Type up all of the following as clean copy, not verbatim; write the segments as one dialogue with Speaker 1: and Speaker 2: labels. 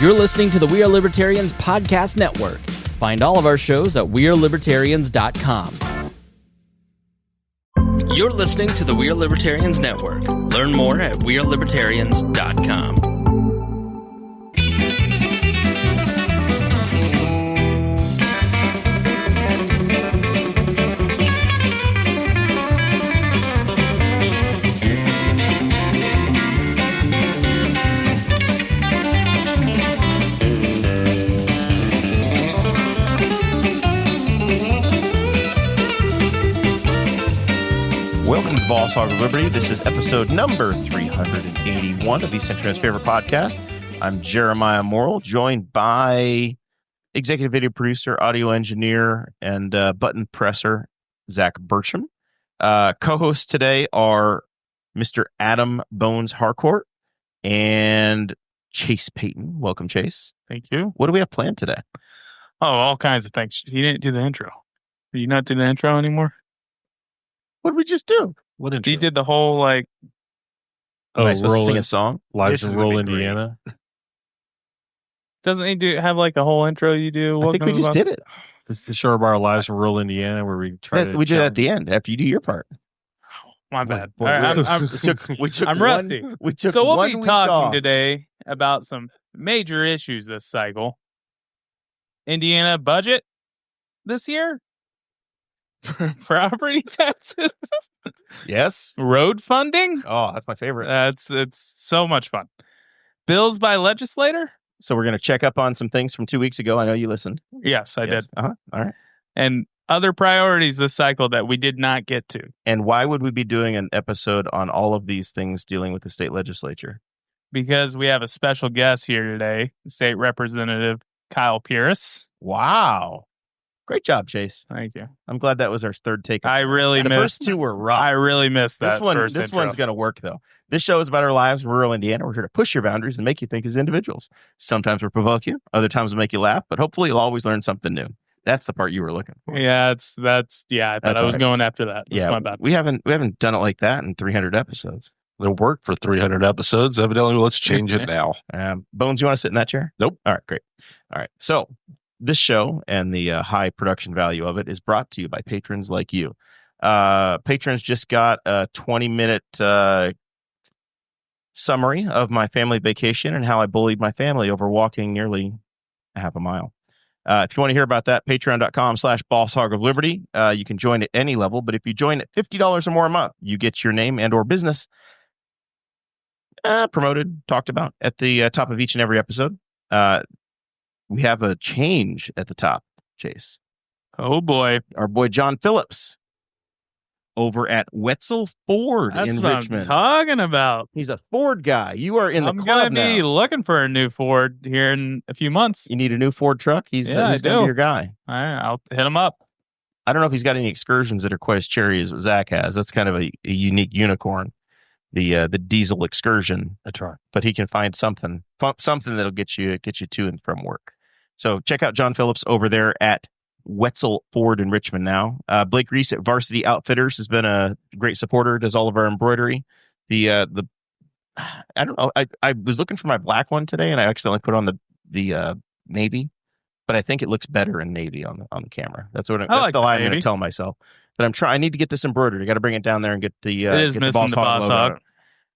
Speaker 1: You're listening to the We Are Libertarians Podcast Network. Find all of our shows at wearelibertarians.com. You're listening to the We Are Libertarians Network. Learn more at wearelibertarians.com.
Speaker 2: Welcome to Boss Hog of Liberty. This is episode number 381 of East Central's favorite podcast. I'm Jeremiah Morrell, joined by executive video producer, audio engineer, and button presser, Zach Burcham. Co-hosts today are Mr. Adam Bones Harcourt and Chase Peyton. Welcome, Chase.
Speaker 3: Thank you.
Speaker 2: What do we have planned today?
Speaker 3: Oh, all kinds of things. You didn't do the intro. Do you not do the intro anymore?
Speaker 2: What did we just do?
Speaker 4: What intro?
Speaker 3: You did the whole, like...
Speaker 2: Am I supposed to sing a song?
Speaker 4: Lives in Rural, Indiana.
Speaker 3: Doesn't he have, like, a whole intro you do?
Speaker 2: I think we just did it.
Speaker 4: This is the show about our lives in rural Indiana where we try to...
Speaker 2: We did it at the end, after you do your part.
Speaker 3: My bad.
Speaker 2: Boy,
Speaker 3: I'm rusty. So we'll be talking today about some major issues this cycle. Indiana budget this year? Property taxes?
Speaker 2: Yes.
Speaker 3: Road funding?
Speaker 2: Oh, that's my favorite.
Speaker 3: It's so much fun. Bills by legislator?
Speaker 2: So we're going to check up on some things from 2 weeks ago. I know you listened.
Speaker 3: Yes, I did.
Speaker 2: All right.
Speaker 3: And other priorities this cycle that we did not get to.
Speaker 2: And why would we be doing an episode on all of these things dealing with the state legislature?
Speaker 3: Because we have a special guest here today, State Representative Kyle Pierce.
Speaker 2: Wow. Great job, Chase.
Speaker 3: Thank you.
Speaker 2: I'm glad that was our third take.
Speaker 3: The
Speaker 2: first two were rough.
Speaker 3: I really missed that.
Speaker 2: This one's going to work, though. This show is about our lives in rural Indiana. We're here to push your boundaries and make you think as individuals. Sometimes we'll provoke you. Other times we'll make you laugh. But hopefully you'll always learn something new. That's the part you were looking for.
Speaker 3: Yeah, I thought I was going after that. That's my bad.
Speaker 2: We haven't done it like that in 300 episodes.
Speaker 4: It worked for 300 episodes. Evidently, let's change it now.
Speaker 2: Bones, you want to sit in that chair?
Speaker 4: Nope.
Speaker 2: All right, great. All right. So this show and the high production value of it is brought to you by patrons like you. Patrons just got a 20-minute summary of my family vacation and how I bullied my family over walking nearly a half a mile. If you want to hear about that, patreon.com/bosshogofliberty. You can join at any level, but if you join at $50 or more a month, you get your name and or business promoted, talked about at the top of each and every episode. We have a change at the top, Chase.
Speaker 3: Oh, boy.
Speaker 2: Our boy John Phillips over at Wetzel Ford in Richmond.
Speaker 3: That's what I'm talking about.
Speaker 2: He's a Ford guy. You are in the club now.
Speaker 3: I'm going to be looking for a new Ford here in a few months.
Speaker 2: You need a new Ford truck? He's going to be your guy.
Speaker 3: All right, I'll hit him up.
Speaker 2: I don't know if he's got any excursions that are quite as cherry as what Zach has. That's kind of a unique unicorn, the diesel excursion.
Speaker 4: That's right.
Speaker 2: But he can find something that'll get you to and from work. So check out John Phillips over there at Wetzel Ford in Richmond now. Blake Reese at Varsity Outfitters has been a great supporter, does all of our embroidery. I don't know, I was looking for my black one today and I accidentally put on the navy, but I think it looks better in navy on the camera. That's the lie I'm going to tell myself. But I need to get this embroidered. I got to bring it down there and get the
Speaker 3: it is missing the Boss Hog.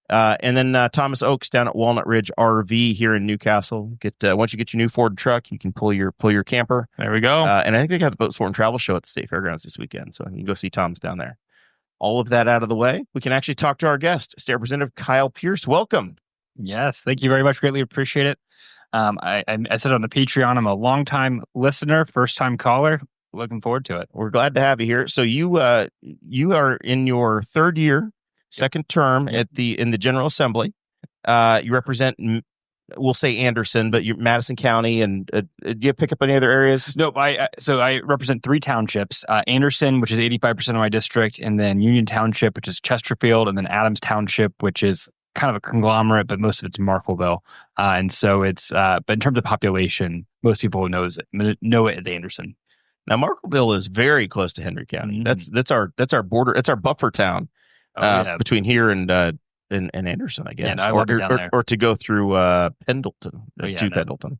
Speaker 2: And then Thomas Oakes down at Walnut Ridge RV here in Newcastle. Once you get your new Ford truck, you can pull your camper.
Speaker 3: There we go.
Speaker 2: And I think they got the Boat Sport and Travel show at the State Fairgrounds this weekend, so you can go see Tom's down there. All of that out of the way, we can actually talk to our guest, State Representative Kyle Pierce. Welcome.
Speaker 5: Yes, thank you very much. Greatly appreciate it. I said on the Patreon, I'm a longtime listener, first-time caller. Looking forward to it.
Speaker 2: We're glad to have you here. So you are in your third year. Second term in the General Assembly. You represent, we'll say Anderson, but you're Madison County, and do you pick up any other areas?
Speaker 5: Nope. So I represent 3 townships: Anderson, which is 85% of my district, and then Union Township, which is Chesterfield, and then Adams Township, which is kind of a conglomerate, but most of it's Markleville. And so it's, but in terms of population, most people know it as Anderson.
Speaker 2: Now, Markleville is very close to Henry County. Mm-hmm. That's our border. It's our buffer town between here and in Anderson, I guess.
Speaker 5: Yeah, no, I love it down there.
Speaker 2: Or to go through Pendleton, Pendleton.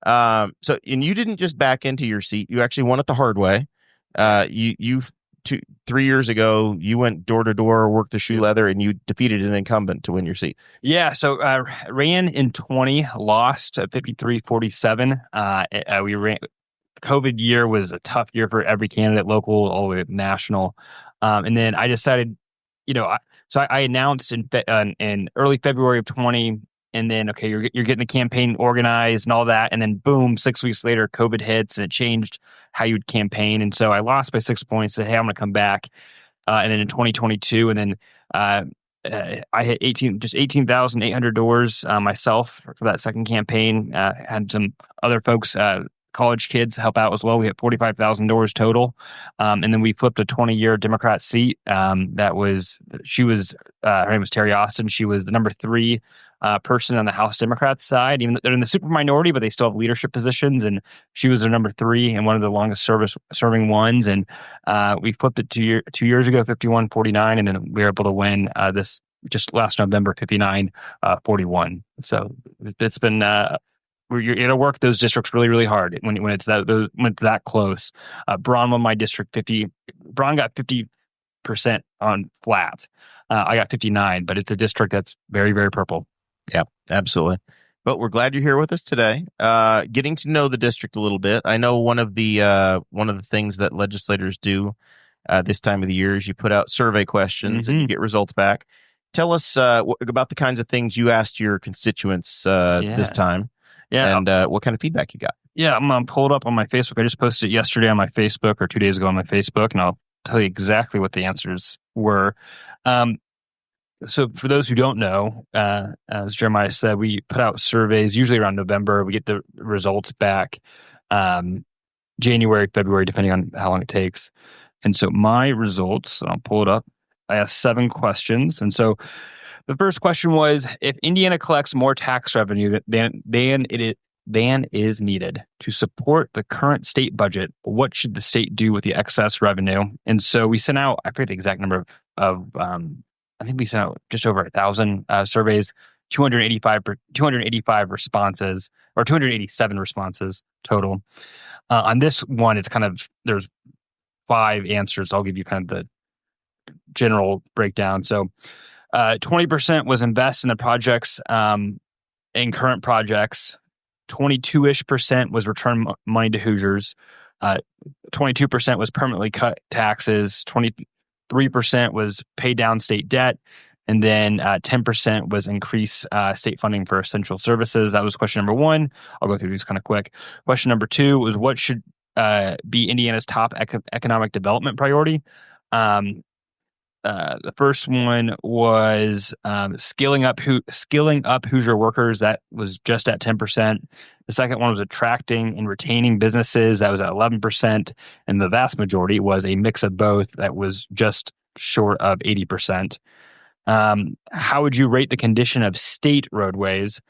Speaker 2: So, and you didn't just back into your seat. You actually won it the hard way. You 3 years ago, you went door to door, worked the shoe leather, and you defeated an incumbent to win your seat.
Speaker 5: Yeah, so ran in 20, lost 53-47. We ran. COVID year was a tough year for every candidate, local all the way national. And then I decided, I announced in early February of 20, and then you're getting the campaign organized and all that, and then boom, 6 weeks later, COVID hits and it changed how you'd campaign. And so I lost by 6 points. Said, hey, I'm going to come back. And then in 2022, and then I hit 18,800 doors myself for that second campaign. Had some other folks, college kids, help out as well. We hit 45,000 doors total. And then we flipped a 20-year Democrat seat. Her name was Terry Austin. She was the number 3 person on the House Democrats side. Even though they're in the super minority, but they still have leadership positions. And she was the number 3 and one of the longest serving ones. And we flipped it 2 years ago, 51-49, and then we were able to win this just last November, 59-41. So it's been you're going to work those districts really, really hard when it's that close. Braun won my district 50. Braun got 50% on flat. I got 59, but it's a district that's very, very purple.
Speaker 2: Yeah, absolutely. But we're glad you're here with us today. Getting to know the district a little bit. I know one of the things that legislators do this time of the year is you put out survey questions and you get results back. Tell us about the kinds of things you asked your constituents this time. Yeah, and what kind of feedback you got?
Speaker 5: Yeah, I'm pulled up on my Facebook. I just posted it yesterday on my Facebook, or 2 days ago on my Facebook, and I'll tell you exactly what the answers were. So for those who don't know, as Jeremiah said, we put out surveys usually around November. We get the results back January, February, depending on how long it takes. And so my results, I'll pull it up. I asked 7 questions, and so the first question was, if Indiana collects more tax revenue than is needed to support the current state budget, what should the state do with the excess revenue? And so we sent out, I forget the exact number of I think we sent out just over 1,000 surveys, 285 responses, or 287 responses total. On this one, it's kind of, there's 5 answers. I'll give you kind of the general breakdown. So 20% was invest in the projects, in current projects. 22-ish% was return money to Hoosiers. 22% was permanently cut taxes. 23% was pay down state debt. And then 10% was increase state funding for essential services. That was question number 1. I'll go through these kind of quick. Question number 2 was, what should be Indiana's top economic development priority? The first one was skilling up Hoosier workers. That was just at 10%. The second one was attracting and retaining businesses. That was at 11%. And the vast majority was a mix of both. That was just short of 80%. How would you rate the condition of state roadways?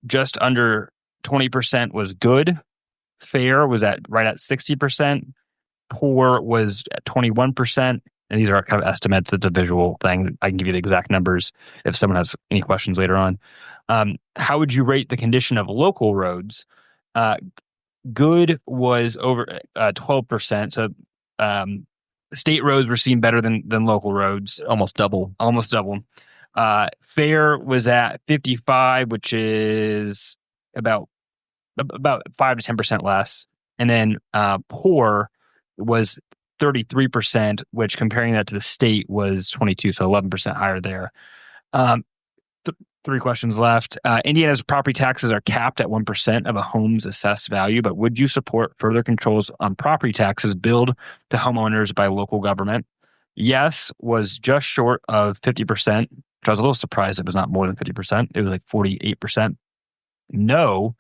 Speaker 5: Just under 20% was good. Fair was right at 60%. Poor was at 21%. And these are kind of estimates. It's a visual thing. I can give you the exact numbers if someone has any questions later on. How would you rate the condition of local roads? Good was over 12%. So state roads were seen better than local roads. Almost double. Fair was at 55, which is about 5 to 10% less. And then poor was 33%, which comparing that to the state was 22, so 11% higher there. 3 questions left. Indiana's property taxes are capped at 1% of a home's assessed value, but would you support further controls on property taxes billed to homeowners by local government? Yes was just short of 50%, which I was a little surprised it was not more than 50%. It was like 48%. No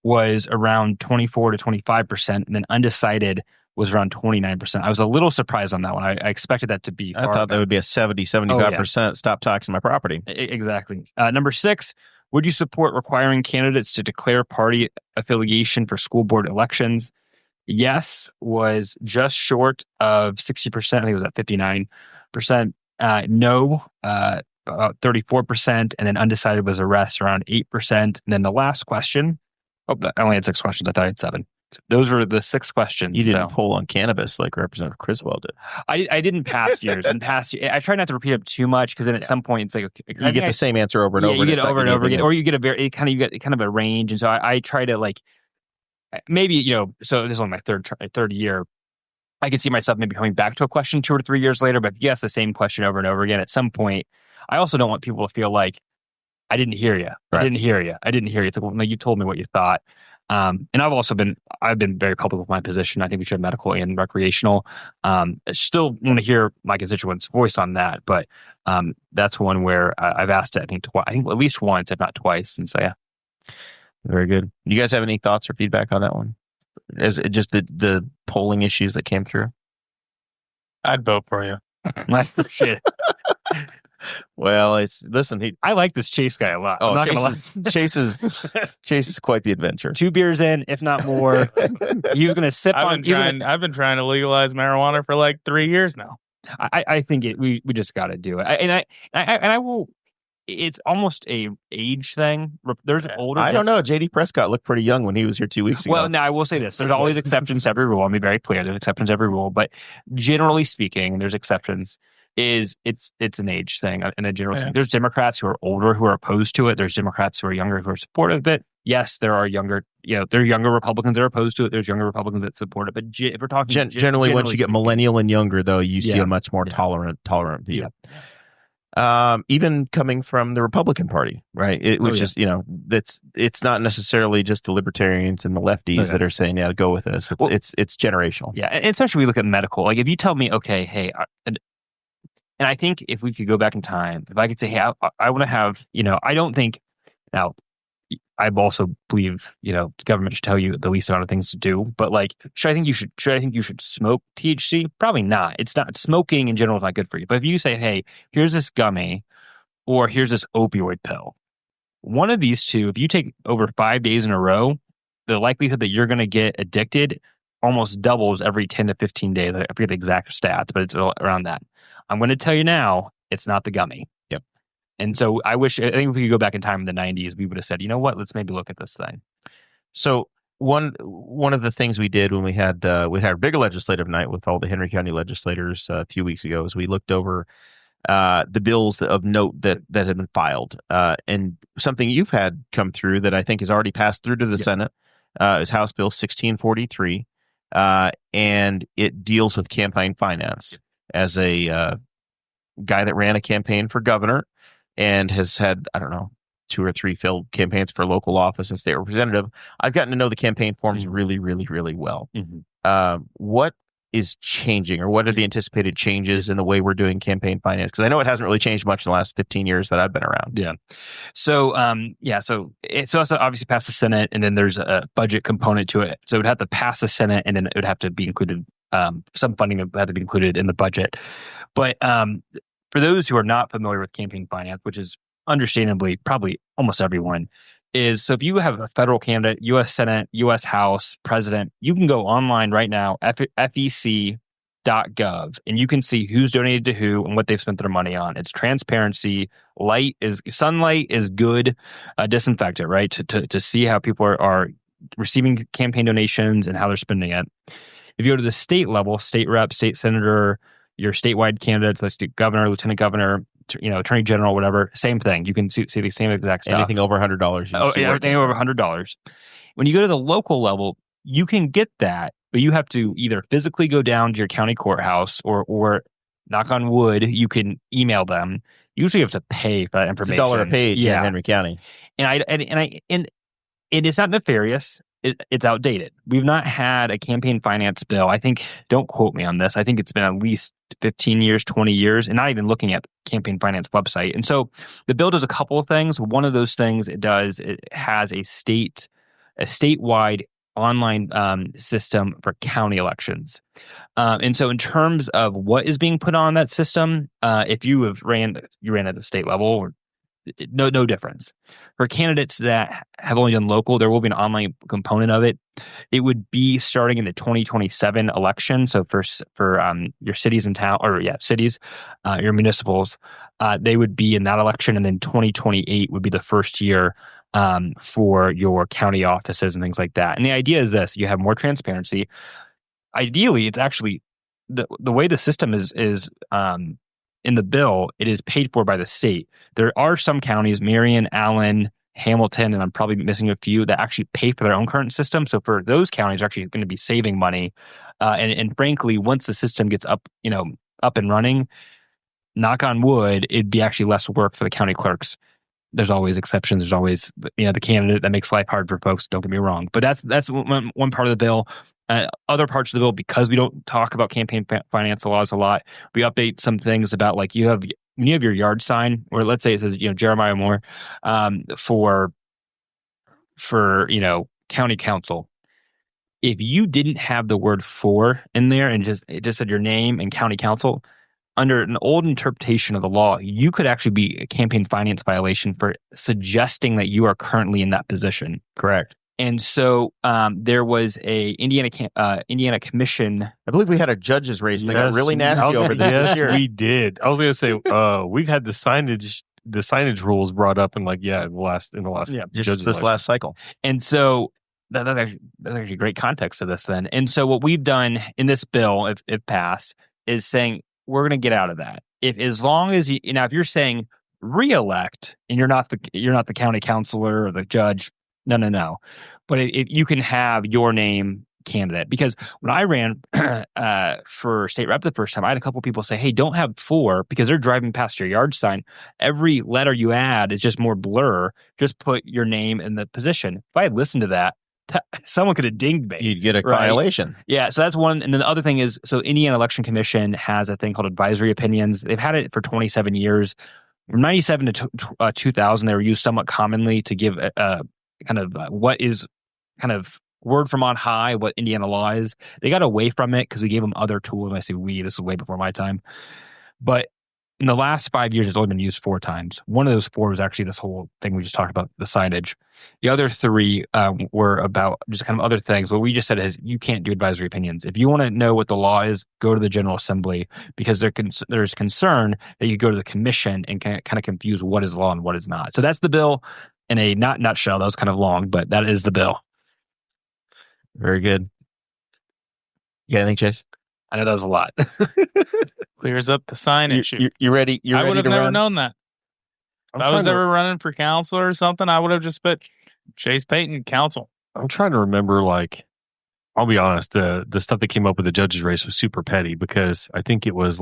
Speaker 5: was around 24 to 25%, and then undecided was around 29%. I was a little surprised on that one. I expected that to be.
Speaker 2: I thought that would be a 75%. Stop taxing my property.
Speaker 5: Exactly. Number 6, would you support requiring candidates to declare party affiliation for school board elections? Yes was just short of 60%. I think it was at 59%. No about 34%, and then undecided was arrests around 8%. And then the last question, I only had 6 questions. I thought I had 7. Those were the 6 questions.
Speaker 2: You didn't poll on cannabis like Representative Criswell did.
Speaker 5: I didn't past years. In past years, I try not to repeat them too much because then at some point it's like
Speaker 2: you get the same answer over and over.
Speaker 5: You get it over and over again, or you get you get kind of a range. And so I try to like maybe so this is only my third year. I could see myself maybe coming back to a question 2 or 3 years later, but if you ask the same question over and over again, at some point, I also don't want people to feel like I didn't hear you. Right. I didn't hear you. It's like, well, no, you told me what you thought. And I've been very public with my position. I think we should have medical and recreational. I still want to hear my constituents' voice on that, but that's one where I've asked it, I think at least once, if not twice. And so, yeah.
Speaker 2: Very good. You guys have any thoughts or feedback on that one? As just the polling issues that came through?
Speaker 3: I'd vote for you.
Speaker 5: I appreciate it.
Speaker 2: Well,
Speaker 5: I like this Chase guy a lot.
Speaker 2: Oh, Chase is quite the adventure.
Speaker 5: 2 beers in, if not more. He was going to sip
Speaker 3: I've been trying to legalize marijuana for like 3 years now.
Speaker 5: I think we just got to do it. And I will. It's almost a age thing. There's older.
Speaker 2: I don't know. J.D. Prescott looked pretty young when he was here 2 weeks ago.
Speaker 5: Well, now I will say this: there's always exceptions to every rule. I'll be very clear. There's exceptions to every rule, but generally speaking, there's exceptions. It's an age thing and a general thing. There's Democrats who are older who are opposed to it. There's Democrats who are younger who are supportive of it. Yes, there are younger. There are younger Republicans that are opposed to it. There's younger Republicans that support it. But if we're talking
Speaker 2: generally once you get millennial and younger, though, you see a much more tolerant view. Even coming from the Republican Party, right? Is it's not necessarily just the libertarians and the lefties that are saying, yeah, go with this. It's generational.
Speaker 5: Yeah, and especially we look at medical. Like if you tell me, okay, hey, and I think if we could go back in time, if I could say, hey, I want to have, I don't think now. I also believe, the government should tell you the least amount of things to do. But like, should I think you should smoke THC? Probably not. It's not. Smoking in general is not good for you. But if you say, hey, here's this gummy, or here's this opioid pill, one of these two, if you take over 5 days in a row, the likelihood that you're going to get addicted almost doubles every 10 to 15 days. I forget the exact stats, but it's around that. I'm going to tell you now, it's not the gummy.
Speaker 2: Yep.
Speaker 5: And so I think if we could go back in time in the 90s, we would have said, you know what, let's maybe look at this thing.
Speaker 2: So one of the things we did when we had our bigger legislative night with all the Henry County legislators a few weeks ago is we looked over the bills of note that had been filed. And something you've had come through that I think has already passed through to the Senate is House Bill 1643. And it deals with campaign finance. As a guy that ran a campaign for governor and has had, 2 or 3 failed campaigns for local office and state representative, I've gotten to know the campaign forms really, really, really well. Mm-hmm. What is changing, or what are the anticipated changes in the way we're doing campaign finance? Because I know it hasn't really changed much in the last 15 years that I've been around.
Speaker 5: Yeah. So, so it's also obviously passed the Senate, and then there's a budget component to it. So it would have to pass the Senate, and then it would have to be included. Some funding would have to be included in the budget. But for those who are not familiar with campaign finance, which is understandably probably almost everyone, is so if you have a federal candidate, U.S. Senate, U.S. House, President, you can go online right now, fec.gov, and you can see who's donated to who and what they've spent their money on. It's transparency. Sunlight is good disinfectant, right? To see how people are receiving campaign donations and how they're spending it. If you go to the state level, state rep, state senator, your statewide candidates, like governor, lieutenant governor, attorney general, whatever, same thing. You can see the same exact stuff.
Speaker 2: Anything over $100.
Speaker 5: Anything over $100. When you go to the local level, you can get that, but you have to either physically go down to your county courthouse or knock on wood, you can email them. Usually you have to pay for that information.
Speaker 2: It's $1 a page in Henry County.
Speaker 5: And it is not nefarious. It's outdated. We've not had a campaign finance bill. I think, don't quote me on this, I think it's been at least 15 years, 20 years, and not even looking at campaign finance website. And so the bill does a couple of things. One of those things it has a statewide online system for county elections. And so in terms of what is being put on that system, if you ran at the state level, or no difference. For candidates that have only done local, there will be an online component of it. It would be starting in the 2027 election. So for your cities and town, cities, your municipals, they would be in that election, and then 2028 would be the first year for your county offices and things like that. And the idea is this: you have more transparency. Ideally, it's actually the way the system is in the bill. It is paid for by the state. There are some counties, Marion, Allen, Hamilton, and I'm probably missing a few, that actually pay for their own current system. So for those counties, they're actually going to be saving money. And frankly, once the system gets up and running, knock on wood, it'd be actually less work for the county clerks. There's always exceptions. There's always the candidate that makes life hard for folks. Don't get me wrong, but that's one part of the bill. Other parts of the bill, because we don't talk about campaign finance laws a lot, we update some things about, like, when you have your yard sign, or let's say it says Jeremiah Moore for county council. If you didn't have the word "for" in there and it just said your name and county council, under an old interpretation of the law, you could actually be a campaign finance violation for suggesting that you are currently in that position.
Speaker 2: Correct.
Speaker 5: And so there was a Indiana commission.
Speaker 2: I believe we had a judge's race that got really nasty over this year.
Speaker 4: We did. I was going to say we've had the signage rules brought up in the last
Speaker 2: this last cycle.
Speaker 5: And so that's actually great context to this then. And so what we've done in this bill, if passed, is saying we're going to get out of that. As long as if you're saying re-elect and you're not the county councilor or the judge, no. But if you can have your name candidate, because when I ran for state rep the first time, I had a couple people say, "Hey, don't have "for," because they're driving past your yard sign. Every letter you add is just more blur. Just put your name in the position." If I had listened to that, someone could have dinged me.
Speaker 2: You'd get a violation.
Speaker 5: Yeah, so that's one. And then the other thing is, so Indiana Election Commission has a thing called advisory opinions. They've had it for 27 years. From 97 to 2000, they were used somewhat commonly to give what is kind of word from on high, what Indiana law is. They got away from it because we gave them other tools. And I say this is way before my time. But in the last 5 years, it's only been used 4 times. One of those 4 was actually this whole thing we just talked about, the signage. The other 3 were about just kind of other things. What we just said is you can't do advisory opinions. If you want to know what the law is, go to the General Assembly, because there's concern that you go to the commission and kind of confuse what is law and what is not. So that's the bill in a nutshell. That was kind of long, but that is the bill.
Speaker 2: Very good. You got anything, Chase?
Speaker 5: I know that was a lot.
Speaker 3: Clears up the sign issue.
Speaker 2: You ready?
Speaker 3: I would have never known that. If I was ever running for council or something, I would have just put Chase Peyton council.
Speaker 4: I'm trying to remember, I'll be honest, the stuff that came up with the judge's race was super petty, because I think it was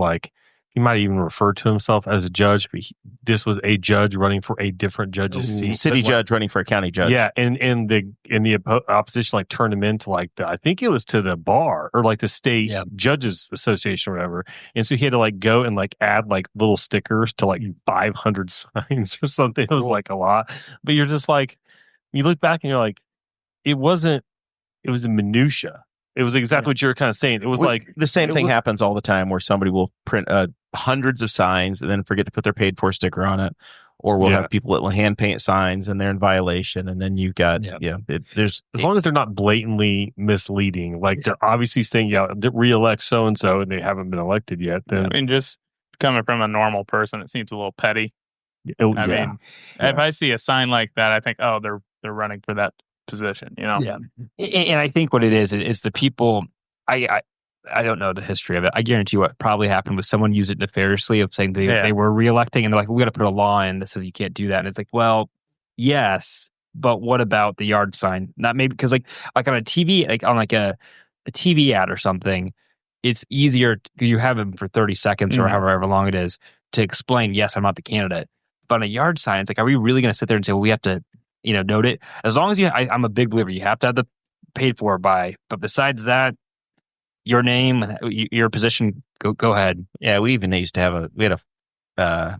Speaker 4: he might even refer to himself as a judge, but this was a judge running for a different judge's seat.
Speaker 2: City judge running for a county judge.
Speaker 4: Yeah, and the opposition turned him into I think it was to the bar or the state judges association or whatever. And so he had to go and add little stickers to 500 signs or something. It was a lot. But you're just you look back and you're it was a minutia. It was exactly what you were kind of saying. It was
Speaker 2: the same thing happens all the time, where somebody will print hundreds of signs and then forget to put their paid for sticker on it, or we'll have people that will hand paint signs and they're in violation, and then you've got there's
Speaker 4: as long as they're not blatantly misleading, they're obviously saying re-elect so and so and they haven't been elected yet. Then
Speaker 3: I mean, just coming from a normal person, it seems a little petty. I mean, if I see a sign like that, I think, oh, they're running for that position,
Speaker 5: Yeah. And I think what it is the people, I don't know the history of it. I guarantee you what probably happened was someone used it nefariously of saying they were re-electing, and they're we got to put a law in that says you can't do that. And it's well, yes, but what about the yard sign? Not maybe, because on a TV, on a TV ad or something, it's easier, you have them for 30 seconds or however long it is to explain, yes, I'm not the candidate. But on a yard sign, it's are we really going to sit there and say, well, we have to note it? As long as I'm a big believer, you have to have the paid for by, but besides that, your name, your position, go ahead.
Speaker 2: Yeah, we even used to have we had a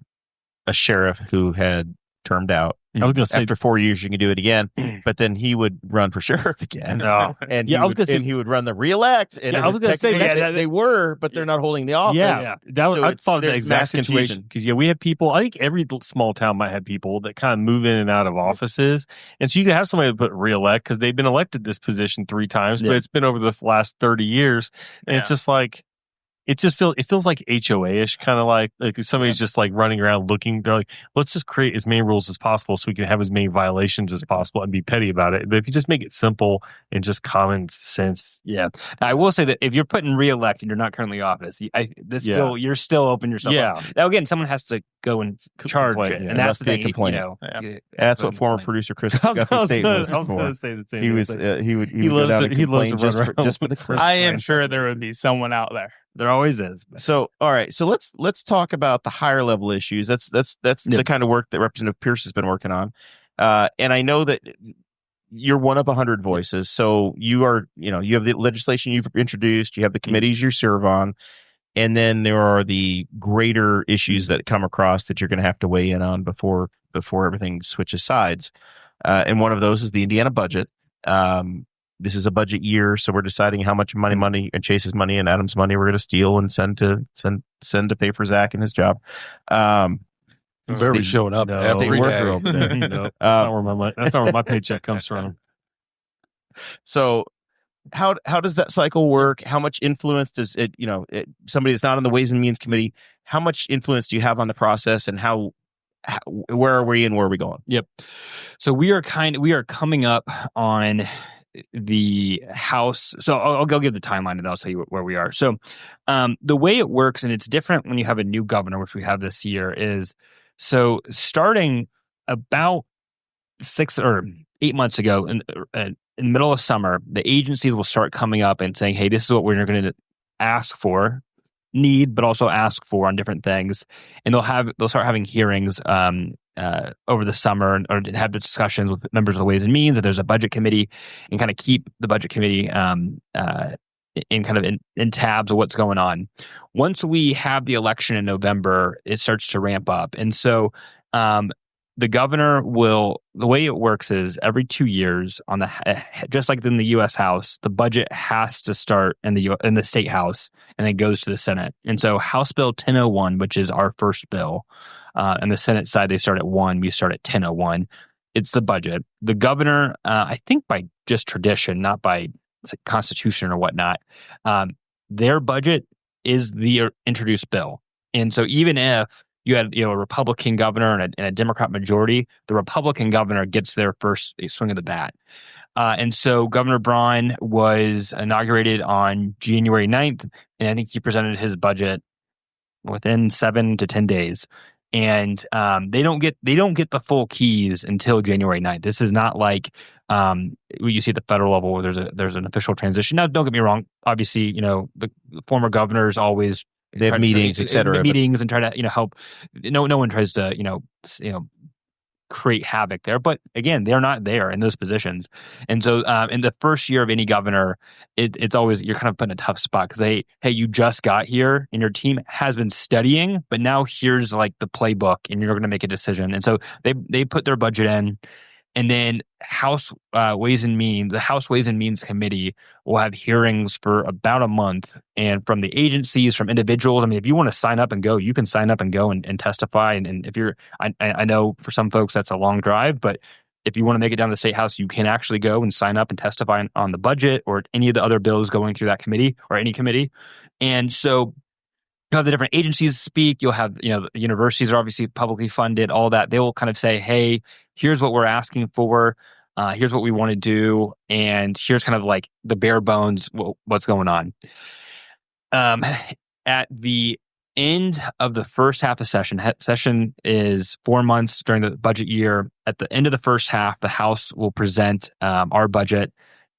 Speaker 2: sheriff who had termed out. I was going to say, after 4 years, you can do it again, but then he would run for sheriff again. And he would run the re-elect. And
Speaker 5: I was going to say
Speaker 2: they were, but they're not holding the office.
Speaker 5: Yeah,
Speaker 4: I thought the exact situation, because we have people. I think every small town might have people that kind of move in and out of offices, and so you can have somebody put re-elect because they've been elected this position 3 times, but it's been over the last 30 years, and it's just it feels like HOA-ish, kind of like somebody's just like running around looking. They're like, let's just create as many rules as possible so we can have as many violations as possible and be petty about it. But if you just make it simple and just common sense.
Speaker 5: Yeah. I will say that if you're putting re-elect and you're not currently office, bill, you're still open yourself up. Now, again, someone has to go and charge it. And that's the thing.
Speaker 2: That's what former producer Chris Guthrie State was.
Speaker 4: I was going to say the same
Speaker 2: thing. He would go down and complain just for the Chris.
Speaker 3: I am sure there would be someone out there.
Speaker 5: There always is.
Speaker 2: So, all right. So let's talk about the higher level issues. That's the kind of work that Representative Pierce has been working on. And I know that you're one of 100 voices. So you have the legislation you've introduced, you have the committees you serve on, and then there are the greater issues that come across that you're going to have to weigh in on before everything switches sides. And one of those is the Indiana budget. This is a budget year, so we're deciding how much money and Chase's money and Adam's money we're going to steal and send to pay for Zach and his job.
Speaker 6: Barely showing up.
Speaker 4: No,
Speaker 6: state worker
Speaker 4: over there. No, that's not where my paycheck comes from.
Speaker 2: So, how does that cycle work? How much influence does it? Somebody that's not on the Ways and Means Committee, how much influence do you have on the process, and where are we and where are we going?
Speaker 5: Yep. So we are coming up on the House. So I'll go give the timeline and I'll tell you where we are. So the way it works, and it's different when you have a new governor, which we have this year, is so starting about 6 or 8 months ago in the middle of summer, the agencies will start coming up and saying, hey, this is what we're going to ask for, but also ask for on different things. And they'll start having hearings over the summer or have discussions with members of the Ways and Means, and there's a budget committee, and kind of keep the budget committee in tabs of what's going on. Once we have the election in November, it starts to ramp up. And so the governor the way it works is every 2 years just like in the U.S. House, the budget has to start in the Statehouse and then goes to the Senate. And so House Bill 1001, which is our first bill, and the Senate side, they start at 1, we start at 1001. It's the budget. The governor, I think by just tradition, not by constitution or whatnot, their budget is the introduced bill. And so even if you had a Republican governor and a Democrat majority, the Republican governor gets their first swing of the bat. And so Governor Braun was inaugurated on January 9th, and I think he presented his budget within 7 to 10 days. And they don't get the full keys until January 9th. This is not like you see at the federal level where there's an official transition. Now, don't get me wrong. Obviously, the former governors always
Speaker 2: they have meetings, etc.
Speaker 5: Meetings and try to help. No one tries to create havoc there. But again, they're not there in those positions. And so in the first year of any governor, it's always, you're kind of put in a tough spot because hey, you just got here and your team has been studying, but now here's like the playbook and you're going to make a decision. And so they put their budget in. And then House Ways and Means, the House Ways and Means Committee will have hearings for about a month. And from the agencies, from individuals, I mean, if you want to sign up and go, you can sign up and go and testify. And if you're, I know for some folks that's a long drive, but if you want to make it down to the State House, you can actually go and sign up and testify on the budget or any of the other bills going through that committee or any committee. And so you'll have the different agencies speak. You'll have, the universities are obviously publicly funded, all that. They will kind of say, hey, here's what we're asking for. Here's what we want to do. And here's kind of like the bare bones, what's going on. At the end of the first half of session is 4 months during the budget year. At the end of the first half, the House will present our budget.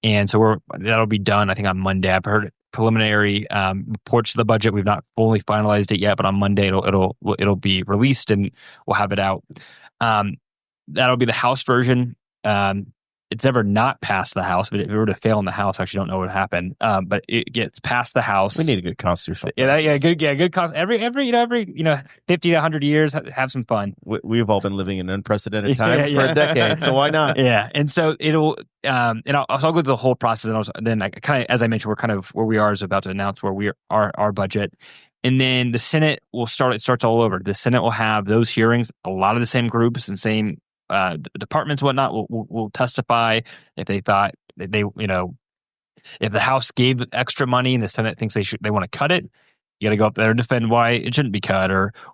Speaker 5: And so that'll be done, I think, on Monday. I've heard preliminary reports to the budget. We've not fully finalized it yet, but on Monday it'll be released and we'll have it out. That'll be the House version. It's never not passed the House, but if it were to fail in the House, I actually don't know what would happen. But it gets past the House.
Speaker 2: We need a good constitutional.
Speaker 5: Good. Every 50 to 100 years, have some fun.
Speaker 2: We've all been living in unprecedented times for a decade, so why not?
Speaker 5: Yeah, and so it'll. And I'll go through the whole process, and then I kind of, as I mentioned, we're kind of where we are is about to announce where we are our budget. And then the Senate will start. It starts all over. The Senate will have those hearings. A lot of the same groups and same departments, whatnot, will testify if they thought if the House gave extra money and the Senate thinks they want to cut it. you got to go up there and defend why it shouldn't be cut,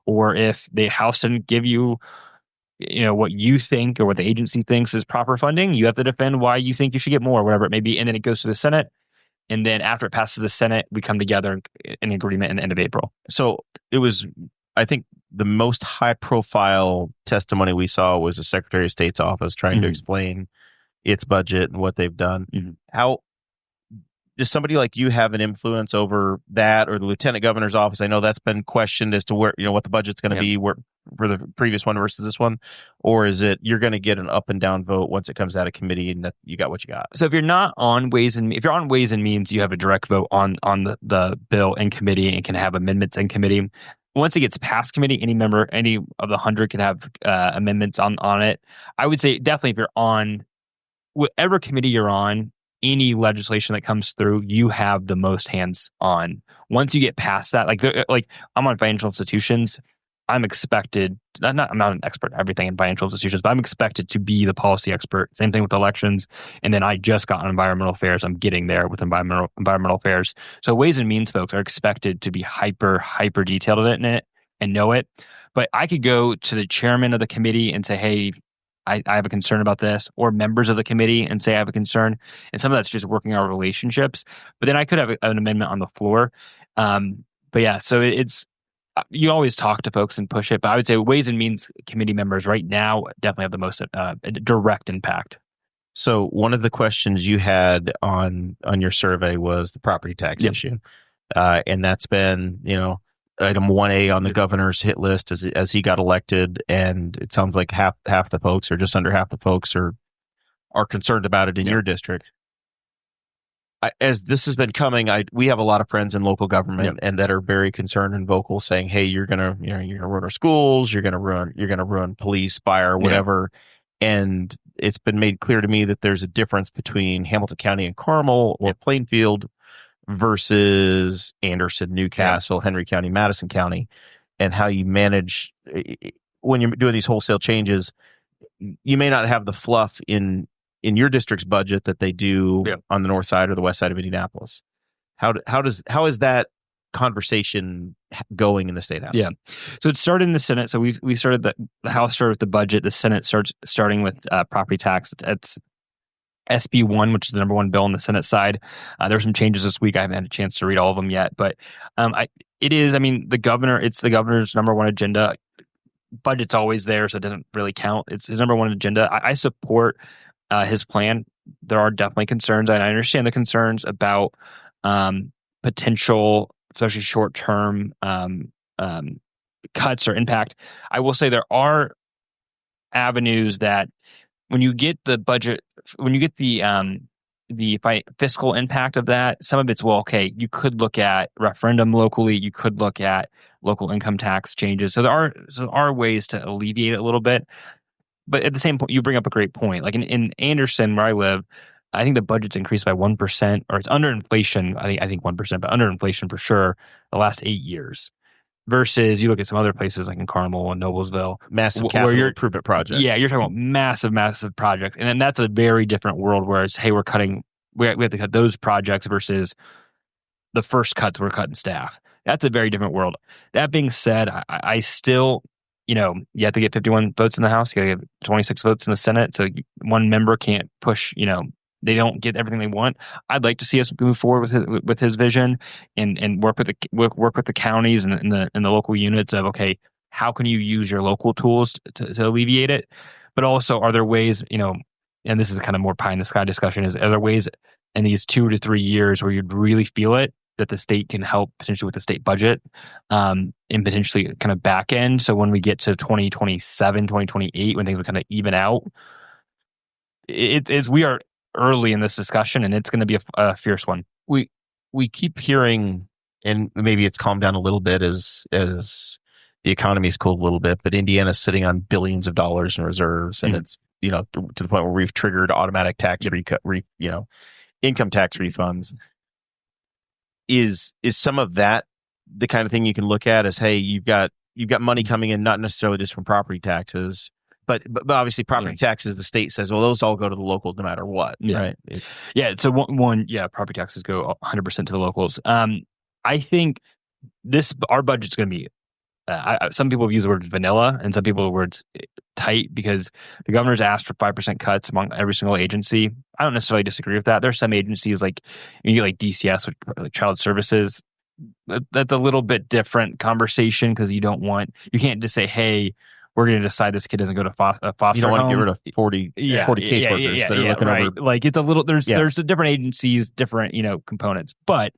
Speaker 5: or if the House didn't give you, what you think or what the agency thinks is proper funding, you have to defend why you think you should get more, whatever it may be. And then it goes to the Senate. And then after it passes the Senate, we come together in agreement in the end of April.
Speaker 2: So it was, I think, the most high-profile testimony we saw was the Secretary of State's office trying to explain its budget and what they've done. How does somebody like you have an influence over that, or the Lieutenant Governor's office? I know that's been questioned as to where, what the budget's going to be for the previous one versus this one, or is it you're going to get an up and down vote once it comes out of committee and that you got what you got?
Speaker 5: So if you're not on Ways and Means, you have a direct vote on the bill in committee and can have amendments in committee. Once it gets past committee, any of the 100 can have amendments on it. I would say definitely if you're on whatever committee you're on, any legislation that comes through, you have the most hands on. Once you get past that, like I'm on financial institutions, I'm expected, I'm not an expert in everything in financial institutions, but I'm expected to be the policy expert. Same thing with elections. And then I just got on environmental affairs. I'm getting there with environmental affairs. So Ways and Means folks are expected to be hyper detailed in it and know it. But I could go to the chairman of the committee and say, hey, I have a concern about this, or members of the committee and say I have a concern. And some of that's just working our relationships. But then I could have an amendment on the floor. But yeah, so it's, you always talk to folks and push it. But I would say Ways and Means committee members right now definitely have the most direct impact.
Speaker 2: So one of the questions you had on your survey was the property tax issue. And that's been, item 1A on the governor's hit list as he got elected, and it sounds like half the folks, or just under half the folks, are concerned about it in your district. As this has been coming, we have a lot of friends in local government and that are very concerned and vocal, saying, "Hey, you're gonna ruin our schools, you're gonna ruin police, fire, whatever." And it's been made clear to me that there's a difference between Hamilton County and Carmel or Plainfield versus Anderson, Newcastle, Henry County, Madison County, and how you manage when you're doing these wholesale changes. You may not have the fluff in your district's budget that they do on the north side or the west side of Indianapolis. How is that conversation going in the Statehouse?
Speaker 5: Yeah, so it started in the Senate. So we started the House started with the budget. The Senate starting with property tax. It's SB 1, which is the number one bill on the Senate side. There were some changes this week. I haven't had a chance to read all of them yet, but it's the governor's number one agenda. Budget's always there, so it doesn't really count. It's his number one agenda. I support his plan. There are definitely concerns, and I understand the concerns about potential, especially short-term cuts or impact. I will say there are avenues that when you get the budget, when you get the fiscal impact of that, some of it's, you could look at referendum locally, you could look at local income tax changes. So there are ways to alleviate it a little bit. But at the same point, you bring up a great point. Like in Anderson, where I live, I think the budget's increased by 1%, or it's under inflation. I think 1%, but under inflation for sure the last 8 years. Versus you look at some other places like in Carmel and Noblesville,
Speaker 2: massive capital improvement projects.
Speaker 5: Yeah, you're talking about massive projects, and then that's a very different world where it's, hey, we have to cut those projects versus the first cuts we're cutting staff. That's a very different world. That being said, I still, you have to get 51 votes in the House, you got to get 26 votes in the Senate, so one member can't push, they don't get everything they want. I'd like to see us move forward with his vision and work with the counties and the local units of, okay, how can you use your local tools to alleviate it? But also, are there ways, and this is kind of more pie in the sky discussion, are there ways in these 2 to 3 years where you'd really feel it, that the state can help potentially with the state budget and potentially kind of back end? So when we get to 2027, 2028, when things will kind of even out, we are early in this discussion, and it's going to be a fierce one.
Speaker 2: We keep hearing, and maybe it's calmed down a little bit as the economy's cooled a little bit, but Indiana's sitting on billions of dollars in reserves, and it's to the point where we've triggered automatic tax income tax refunds. Is some of that the kind of thing you can look at as, hey, you've got money coming in, not necessarily just from property taxes, but obviously property taxes, the state says, well, those all go to the locals no matter what, right?
Speaker 5: Yeah. So property taxes go 100% to the locals. I think our budget's going to be. Some people use the word vanilla, and some people the words tight, because the governor's asked for 5% cuts among every single agency. I don't necessarily disagree with that. There's some agencies like you get like DCS, which like Child Services. That's a little bit different conversation, because you can't just say, hey, we're going to decide this kid doesn't go to foster home.
Speaker 2: You don't want to get rid of 40 caseworkers that are looking
Speaker 5: right.
Speaker 2: over.
Speaker 5: Like it's a little, there's different agencies, different, components. But,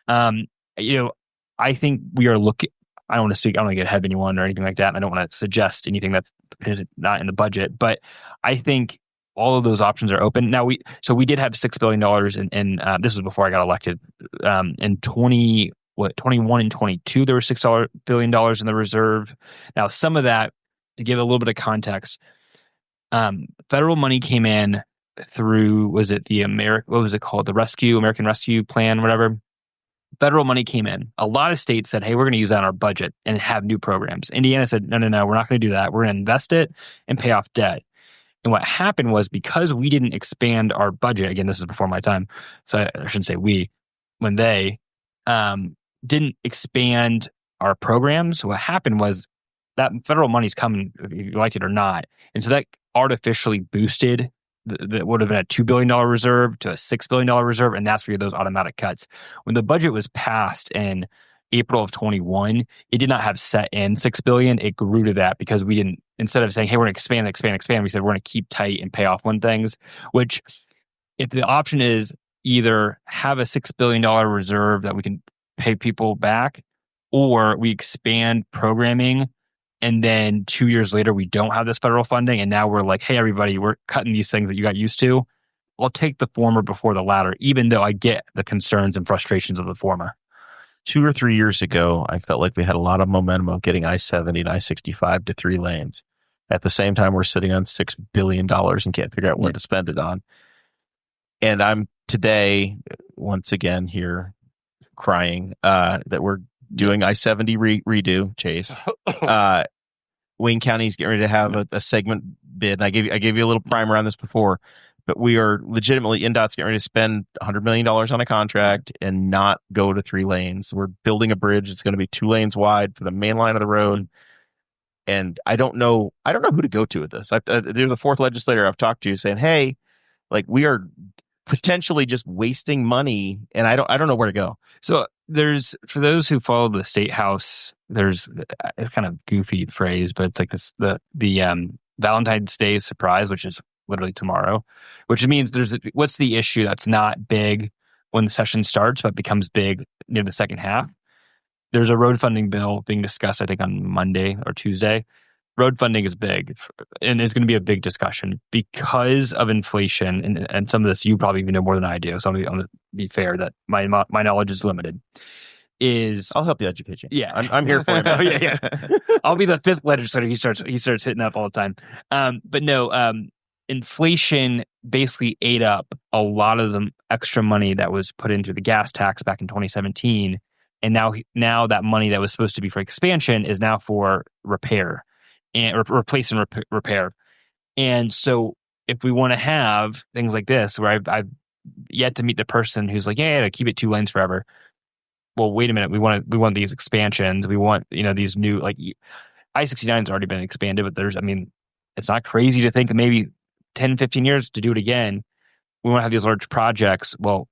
Speaker 5: I think we are looking, I don't want to get ahead of anyone or anything like that. And I don't want to suggest anything that's not in the budget, but I think all of those options are open. Now we did have $6 billion in this was before I got elected. In 21 and 22, there was $6 billion in the reserve. Now, some of that, to give a little bit of context, federal money came in through, what was it called? The American Rescue Plan, whatever. Federal money came in. A lot of states said, hey, we're going to use that in our budget and have new programs. Indiana said, no, we're not going to do that. We're going to invest it and pay off debt. And what happened was, because we didn't expand our budget, again, this is before my time, so I shouldn't say we, when they didn't expand our programs, what happened was that federal money's coming, if you liked it or not. And so that artificially boosted that would have been a $2 billion reserve to a $6 billion reserve, and that's where those automatic cuts. When the budget was passed in April of 21, it did not have set in $6 billion. It grew to that because we didn't, instead of saying, hey, we're going to expand, we said we're going to keep tight and pay off on things, which if the option is either have a $6 billion reserve that we can pay people back, or we expand programming and then 2 years later we don't have this federal funding and now we're like, hey, everybody, we're cutting these things that you got used to. I'll take the former before the latter, even though I get the concerns and frustrations of the former.
Speaker 2: 2 or 3 years ago, I felt like we had a lot of momentum of getting I-70 and I-65 to 3 lanes. At the same time, we're sitting on $6 billion and can't figure out what to spend it on. And I'm today, once again, here crying that we're doing I-70 redo, Chase. Wayne County's getting ready to have a segment bid. And I gave you a little primer on this before, but we are legitimately, INDOT's getting ready to spend $100 million on a contract and not go to 3 lanes. We're building a bridge. It's going to be 2 lanes wide for the main line of the road. And I don't know who to go to with this. They're the 4th legislator I've talked to saying, hey, like we are potentially just wasting money, and I don't know where to go.
Speaker 5: So there's, for those who follow the Statehouse, there's a kind of goofy phrase, but it's like this, the Valentine's Day surprise, which is literally tomorrow, which means what's the issue that's not big when the session starts, but becomes big near the second half. There's a road funding bill being discussed, I think, on Monday or Tuesday. Road funding is big, and it's going to be a big discussion because of inflation, and some of this you probably even know more than I do. So I'm going to be fair that my knowledge is limited. I'll
Speaker 2: help you educate you.
Speaker 5: Yeah,
Speaker 2: I'm here for you.
Speaker 5: Oh, yeah. I'll be the 5th legislator. He starts hitting up all the time. But no, inflation basically ate up a lot of the extra money that was put in through the gas tax back in 2017, and now that money that was supposed to be for expansion is now for repair. And replace and repair. And so if we want to have things like this, where I've yet to meet the person who's like, yeah, keep it 2 lanes forever. Well, wait a minute. We want these expansions. We want, these new, like I-69 has already been expanded, but it's not crazy to think that maybe 10, 15 years to do it again. We want to have these large projects. Well,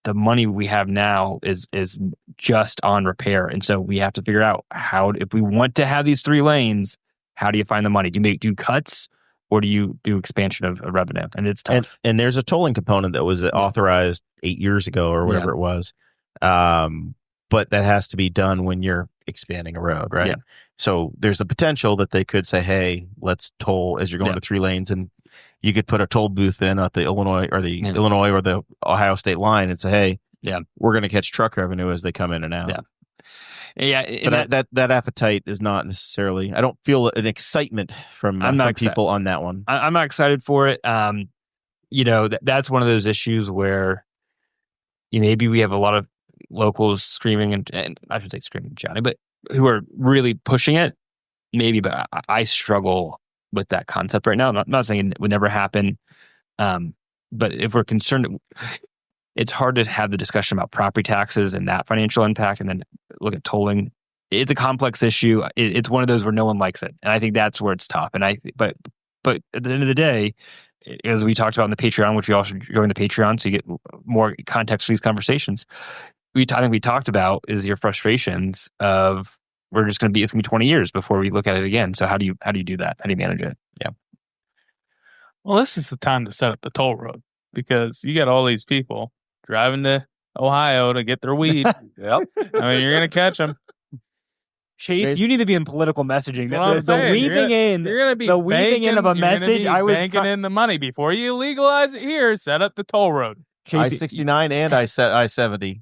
Speaker 5: the money we have now is just on repair. And so we have to figure out if we want to have these 3 lanes, how do you find the money? Do you do cuts, or do you do expansion of revenue? And it's tough.
Speaker 2: And there's a tolling component that was authorized 8 years ago or whatever it was. But that has to be done when you're expanding a road, right? Yeah. So there's a potential that they could say, hey, let's toll as you're going to 3 lanes, and you could put a toll booth in at the Illinois or the Ohio state line and say, hey, we're going to catch truck revenue as they come in and out.
Speaker 5: Yeah. Yeah,
Speaker 2: but that appetite is not necessarily. I don't feel an excitement from people on that one.
Speaker 5: I'm not excited for it. That's one of those issues where maybe we have a lot of locals screaming and I should say screaming, Johnny, but who are really pushing it. Maybe, but I struggle with that concept right now. I'm not saying it would never happen, but if we're concerned, it's hard to have the discussion about property taxes and that financial impact, and then look at tolling. It's a complex issue. It's one of those where no one likes it, and I think that's where it's tough. And but at the end of the day, as we talked about in the Patreon, which we also join the Patreon, so you get more context for these conversations. I think we talked about is your frustrations of it's going to be 20 years before we look at it again. So how do you do that? How do you manage it? Yeah.
Speaker 3: Well, this is the time to set up the toll road because you got all these people driving to Ohio to get their weed.
Speaker 6: Yep.
Speaker 3: I mean, you're going to catch them.
Speaker 5: Chase, you need to be in political messaging.
Speaker 3: The weaving in
Speaker 5: of a message. I was
Speaker 3: banking in the money before you legalize it here. Set up the toll road.
Speaker 6: I-69 and I-70.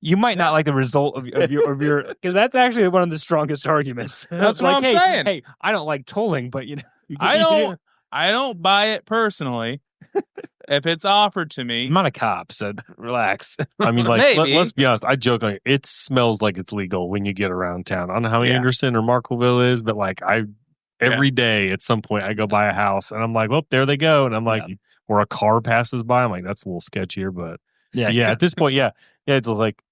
Speaker 5: You might not like the result of your because that's actually one of the strongest arguments.
Speaker 3: That's what I'm saying.
Speaker 5: Hey, I don't like tolling, but
Speaker 3: I don't buy it personally. If it's offered to me,
Speaker 5: I'm not a cop, so relax.
Speaker 4: I mean, like, let's be honest. I joke like it smells like it's legal when you get around town. I don't know how Anderson or Marklettville is, but like every day at some point I go by a house and I'm like, well, there they go, and I'm like, or a car passes by, I'm like, that's a little sketchier, but yeah. At this point, it's like.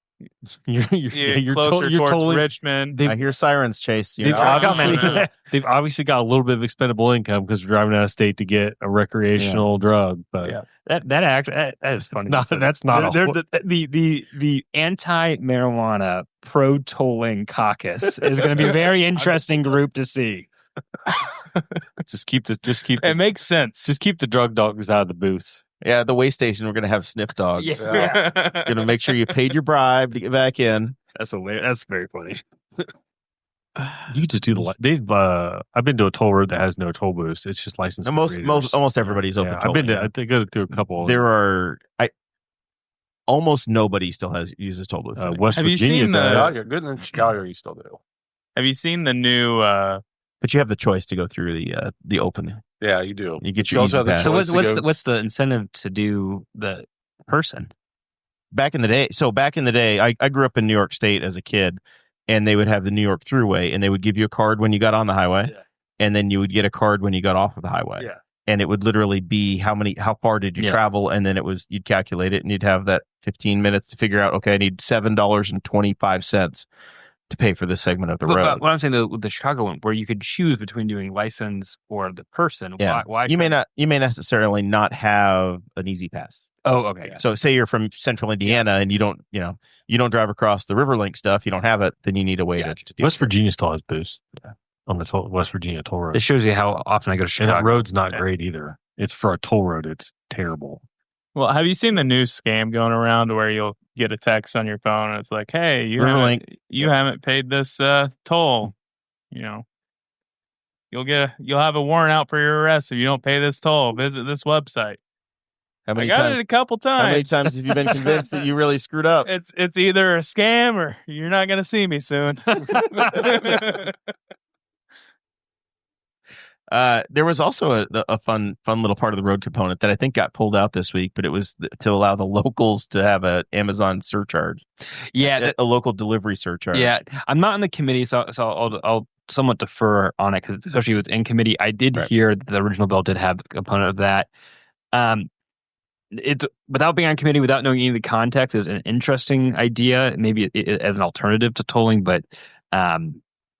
Speaker 4: You're
Speaker 3: closer towards Richmond.
Speaker 6: I hear sirens, Chase.
Speaker 4: They've obviously got a little bit of expendable income because they're driving out of state to get a recreational drug. But
Speaker 5: that is funny.
Speaker 4: That's not
Speaker 5: the anti-marijuana pro-tolling caucus is going to be a very interesting group to see.
Speaker 3: It makes sense.
Speaker 4: Just keep the drug dogs out of the booths.
Speaker 6: Yeah, the way station, we're going to have sniff dogs.
Speaker 3: Yeah.
Speaker 6: Going to make sure you paid your bribe to get back in.
Speaker 5: That's hilarious. That's very funny.
Speaker 4: You could just do I've been to a toll road that has no toll booths. It's just licensed.
Speaker 6: Almost everybody's open.
Speaker 4: I've been to. I go through a couple.
Speaker 6: Almost nobody still uses toll booths.
Speaker 4: West Virginia
Speaker 3: seen
Speaker 4: does.
Speaker 7: Goodland, Chicago, you still do.
Speaker 3: Have you seen the new?
Speaker 6: But you have the choice to go through the open.
Speaker 7: Yeah, you do.
Speaker 6: You get your easy pass.
Speaker 5: So what's the incentive to do the person?
Speaker 6: Back in the day, I grew up in New York State as a kid, and they would have the New York Thruway, and they would give you a card when you got on the highway, and then you would get a card when you got off of the highway.
Speaker 7: Yeah.
Speaker 6: And it would literally be how far did you travel, and then you'd calculate it, and you'd have that 15 minutes to figure out, okay, I need $7.25 to pay for this segment of the road.
Speaker 5: But what I'm saying, the Chicago one, where you could choose between doing license or the person.
Speaker 6: Yeah.
Speaker 5: Why
Speaker 6: you may necessarily not have an easy pass.
Speaker 5: Oh, okay.
Speaker 6: So say you're from Central Indiana and you don't drive across the Riverlink stuff. You don't have it, then you need a way to do
Speaker 4: West Virginia still has booths on the West Virginia toll road.
Speaker 5: It shows you how often I go to Chicago.
Speaker 4: And that road's not great either. It's for a toll road. It's terrible.
Speaker 3: Well, have you seen the new scam going around where you'll get a text on your phone and it's like, hey, you haven't paid this toll. You'll have a warrant out for your arrest if you don't pay this toll. Visit this website. I got it a couple times.
Speaker 6: How many times have you been convinced that you really screwed up?
Speaker 3: It's either a scam or you're not going to see me soon.
Speaker 6: There was also a fun little part of the road component that I think got pulled out this week, but it was to allow the locals to have an Amazon surcharge.
Speaker 5: Yeah,
Speaker 6: a local delivery surcharge.
Speaker 5: Yeah, I'm not in the committee, so I'll somewhat defer on it because especially with in committee, I did hear that the original bill did have a component of that. It's without being on committee, without knowing any of the context, it was an interesting idea, maybe as an alternative to tolling, but.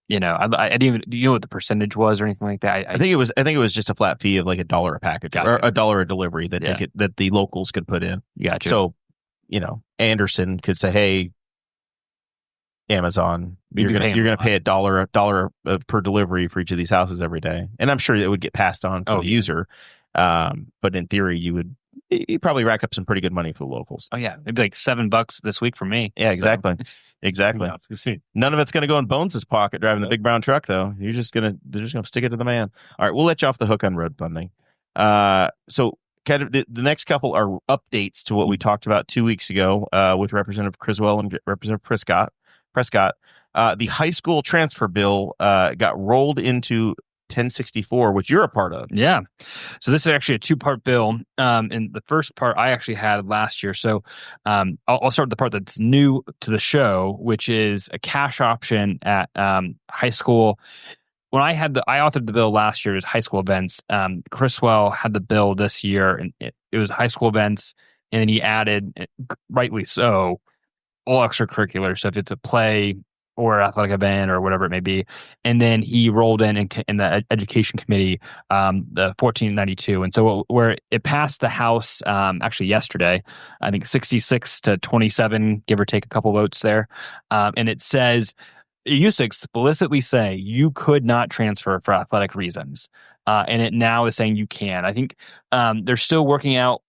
Speaker 5: I didn't even. Do you know what the percentage was or anything like that?
Speaker 6: I think it was just a flat fee of like $1 a package or $1 a delivery that that the locals could put in.
Speaker 5: Gotcha.
Speaker 6: So, Anderson could say, "Hey, Amazon, you're gonna pay $1 per delivery for each of these houses every day," and I'm sure it would get passed on to the user. But in theory, you'd probably rack up some pretty good money for the locals.
Speaker 5: Oh yeah, maybe like $7 this week for me.
Speaker 6: Yeah, exactly. Exactly. None of it's going to go in Bones' pocket driving the big brown truck, though. They're just going to stick it to the man. All right, we'll let you off the hook on road funding. So kind of the next couple are updates to what we talked about 2 weeks ago with Representative Criswell and Representative Prescott. The high school transfer bill got rolled into 1064, which you're a part of.
Speaker 5: Yeah. So this is actually a two-part bill. And the first part I actually had last year. So I'll start with the part that's new to the show, which is a cash option at high school. When I authored the bill last year, it was high school events. Criswell had the bill this year, and it was high school events. And then he added, rightly so, all extracurricular. So if it's a play or athletic event or whatever it may be. And then he rolled in the education committee, the 1492. And so where it passed the House actually yesterday, I think 66 to 27, give or take a couple votes there. And it says, it used to explicitly say you could not transfer for athletic reasons. And it now is saying you can. I think they're still working out.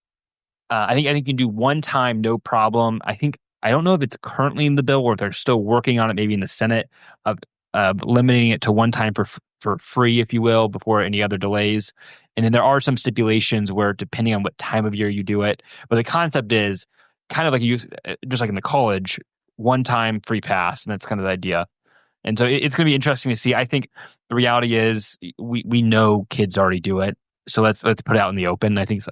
Speaker 5: I think you can do one time, no problem. I don't know if it's currently in the bill or if they're still working on it, maybe in the Senate, of limiting it to one time for free, if you will, before any other delays. And then there are some stipulations where, depending on what time of year you do it, but the concept is kind of like just like in the college, one time free pass, and that's kind of the idea. And so it's going to be interesting to see. I think the reality is we know kids already do it, so let's put it out in the open. I think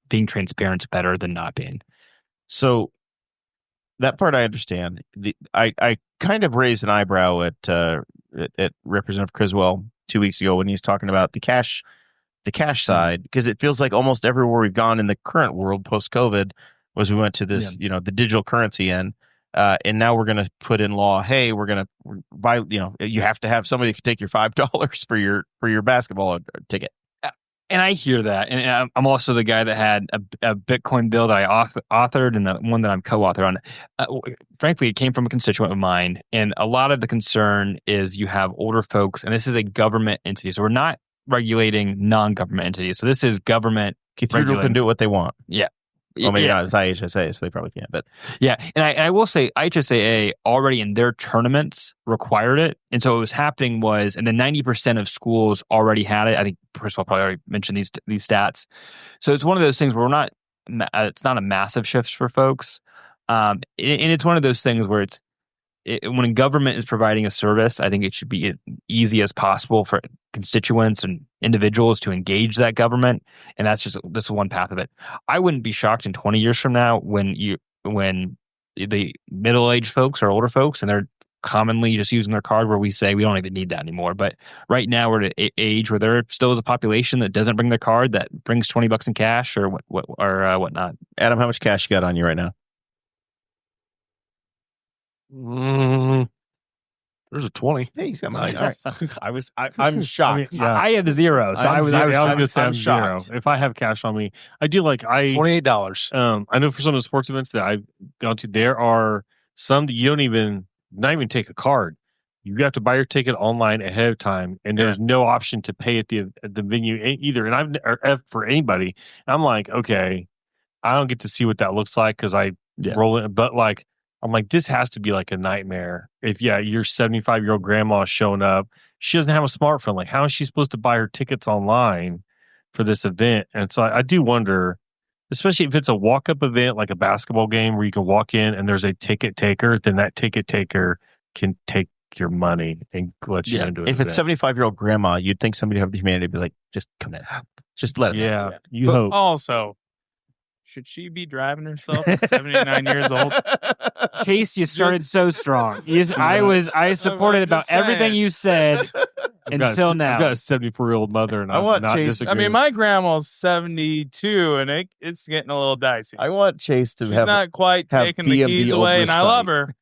Speaker 5: being transparent is better than not being.
Speaker 2: So that part I understand. I kind of raised an eyebrow at Representative Criswell 2 weeks ago when he was talking about the cash side, because it feels like almost everywhere we've gone in the current world post-COVID was we went to this, the digital currency end. And now we're going to put in law, hey, we're going to buy, you have to have somebody who can take your $5 for your basketball ticket.
Speaker 5: And I hear that. And I'm also the guy that had a Bitcoin bill that I authored and the one that I'm co-author on. Frankly, it came from a constituent of mine. And a lot of the concern is you have older folks, and this is a government entity. So we're not regulating non-government entities. So this is government.
Speaker 2: Cathedral can do what they want.
Speaker 5: Yeah.
Speaker 2: Well, maybe not. It's IHSA, so they probably can't. But
Speaker 5: yeah, and I will say IHSAA already in their tournaments required it, and so what was happening was, and then 90% of schools already had it. I think Chris probably already mentioned these stats. So it's one of those things where it's not a massive shift for folks, and it's one of those things where when a government is providing a service, I think it should be as easy as possible for constituents and individuals to engage that government. And that's just this one path of it. I wouldn't be shocked in 20 years from now when the middle-aged folks or older folks, and they're commonly just using their card, where we say we don't even need that anymore. But right now we're at an age where there still is a population that doesn't bring their card, that brings $20 in cash or whatnot.
Speaker 2: Adam, how much cash you got on you right now?
Speaker 7: There's a 20.
Speaker 2: Hey, he's got money.
Speaker 7: Nice. I'm shocked.
Speaker 5: I have zero. So I was
Speaker 4: going to say I'm
Speaker 7: shocked.
Speaker 4: zero. If I have cash on me, I do
Speaker 7: $28.
Speaker 4: I know for some of the sports events that I've gone to, there are some that you don't not even take a card. You have to buy your ticket online ahead of time, and there's no option to pay at the venue either. And for anybody, I'm like, okay, I don't get to see what that looks like because I roll it, but like. I'm like, this has to be like a nightmare. If your 75-year-old grandma is showing up, she doesn't have a smartphone. Like, how is she supposed to buy her tickets online for this event? And so I do wonder, especially if it's a walk-up event like a basketball game where you can walk in and there's a ticket taker, then that ticket taker can take your money and let you into it.
Speaker 2: If it's 75-year-old grandma, you'd think somebody would have the humanity to be like, just come in. Just let it.
Speaker 4: Yeah. You hope.
Speaker 3: Also, should she be driving herself at 79 years old?
Speaker 5: Chase, you started so strong. I supported about everything you said until now.
Speaker 4: I've got a 74-year-old mother, and
Speaker 2: I want
Speaker 4: not
Speaker 2: Chase.
Speaker 3: I mean, my grandma's 72, and it's getting a little dicey.
Speaker 2: I want Chase to
Speaker 3: She's not quite taking the keys away, and I love her.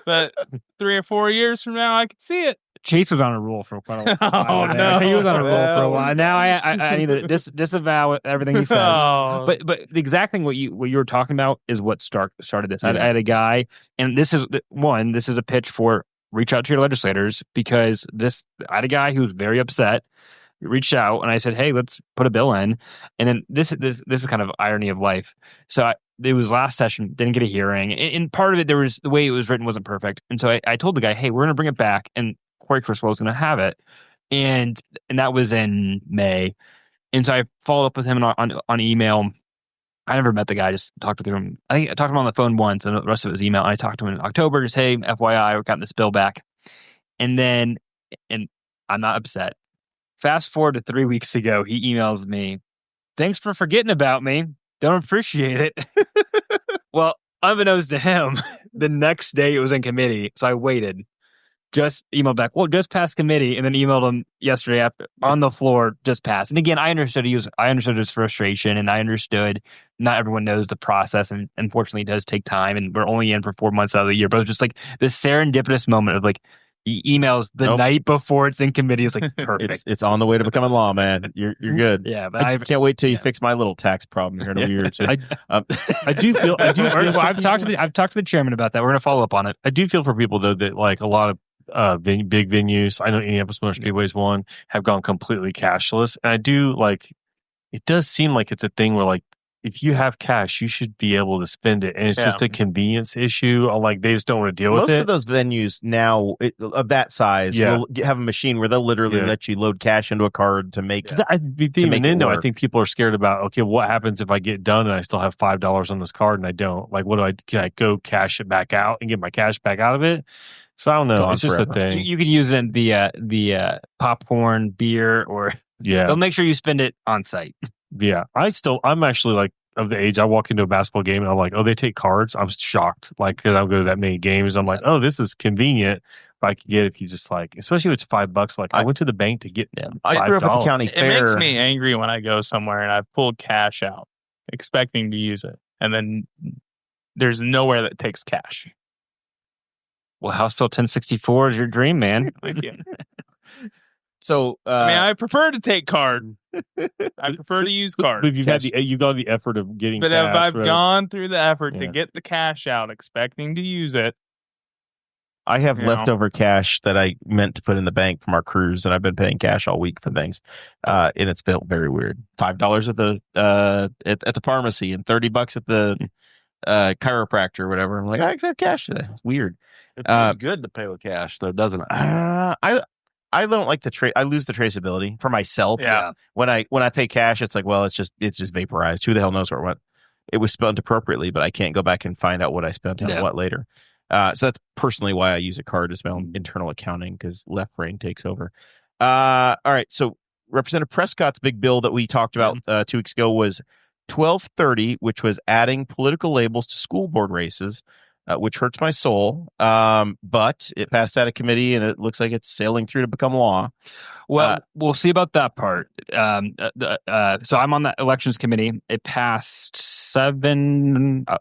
Speaker 3: But 3 or 4 years from now, I could see it.
Speaker 5: Chase was on a roll for quite a while.
Speaker 3: Oh, no.
Speaker 5: He was on a roll for a while. Now I need to disavow everything he says.
Speaker 3: Oh.
Speaker 5: But the exact thing what you were talking about is what started this. I had a guy, and this is a pitch for reach out to your legislators, because I had a guy who was very upset. He reached out, and I said, hey, let's put a bill in. And then this is kind of irony of life. So it was last session, didn't get a hearing. And part of it, the way it was written wasn't perfect. And so I told the guy, hey, we're going to bring it back, and Corey Criswell was going to have it. And that was in May. And so I followed up with him on email. I never met the guy, just talked to him. I think I talked to him on the phone once, and the rest of it was email. I talked to him in October, just, hey, FYI, we're getting this bill back. And I'm not upset. Fast forward to 3 weeks ago, he emails me, thanks for forgetting about me. Don't appreciate it. Well, unbeknownst to him, the next day it was in committee. So I waited. just emailed back, well, just passed committee, and then emailed him yesterday on the floor, just passed. And again, I understood his frustration, and I understood not everyone knows the process, and unfortunately it does take time, and we're only in for 4 months out of the year. But it was just like this serendipitous moment of like, he emails the night before it's in committee. It's like perfect.
Speaker 6: It's on the way to becoming law, man. You're good.
Speaker 5: Yeah, but
Speaker 6: I can't wait till you fix my little tax problem here in a year or two.
Speaker 4: I do feel.
Speaker 5: well, I've talked to the chairman about that. We're going to follow up on it.
Speaker 4: I do feel for people though that like a lot of big venues. I know Indianapolis Motor Speedway's one have gone completely cashless, and I do like. It does seem like it's a thing where like if you have cash, you should be able to spend it, and it's just a convenience issue. Like they just don't want to deal with it.
Speaker 6: Most of those venues now of that size will have a machine where they'll literally let you load cash into a card to make.
Speaker 4: I think people are scared about. Okay, what happens if I get done and I still have $5 on this card and I don't? Like, what do I? Can I go cash it back out and get my cash back out of it? So I don't know. It's just a thing.
Speaker 5: You can use it in the popcorn, beer, or they'll make sure you spend it on site.
Speaker 4: Yeah, I'm actually like of the age. I walk into a basketball game and I'm like, oh, they take cards. I'm shocked, like because I don't go to that many games. I'm like, oh, this is convenient. If I could get, if you just like, especially if it's $5. Like I went to the bank to get $5.
Speaker 6: I grew up at the county fair.
Speaker 3: It makes me angry when I go somewhere and I've pulled cash out, expecting to use it, and then there's nowhere that takes cash.
Speaker 5: Well, House Bill 1064 is your dream, man.
Speaker 3: Thank you.
Speaker 6: So
Speaker 3: I prefer to take card. I prefer to use card.
Speaker 4: But you've got the effort of getting.
Speaker 3: But
Speaker 4: cash,
Speaker 3: if I've
Speaker 4: right?
Speaker 3: gone through the effort to get the cash out, expecting to use it,
Speaker 6: I have leftover cash that I meant to put in the bank from our cruise, and I've been paying cash all week for things, and it's felt very weird. $5 at the pharmacy and $30 at the chiropractor or whatever. I'm like, I have cash today. It's weird.
Speaker 7: It's pretty good to pay with cash, though, doesn't it?
Speaker 6: I don't like I lose the traceability for myself.
Speaker 3: Yeah.
Speaker 6: When I pay cash, it's like, well, it's just vaporized. Who the hell knows what it was spent appropriately, but I can't go back and find out what I spent on what later. So that's personally why I use a card as my own internal accounting, because left brain takes over. All right. So Representative Prescott's big bill that we talked about 2 weeks ago was 1230, which was adding political labels to school board races. Which hurts my soul, but it passed out of committee, and it looks like it's sailing through to become law.
Speaker 5: Well, we'll see about that part. So I'm on the elections committee. It passed 7. I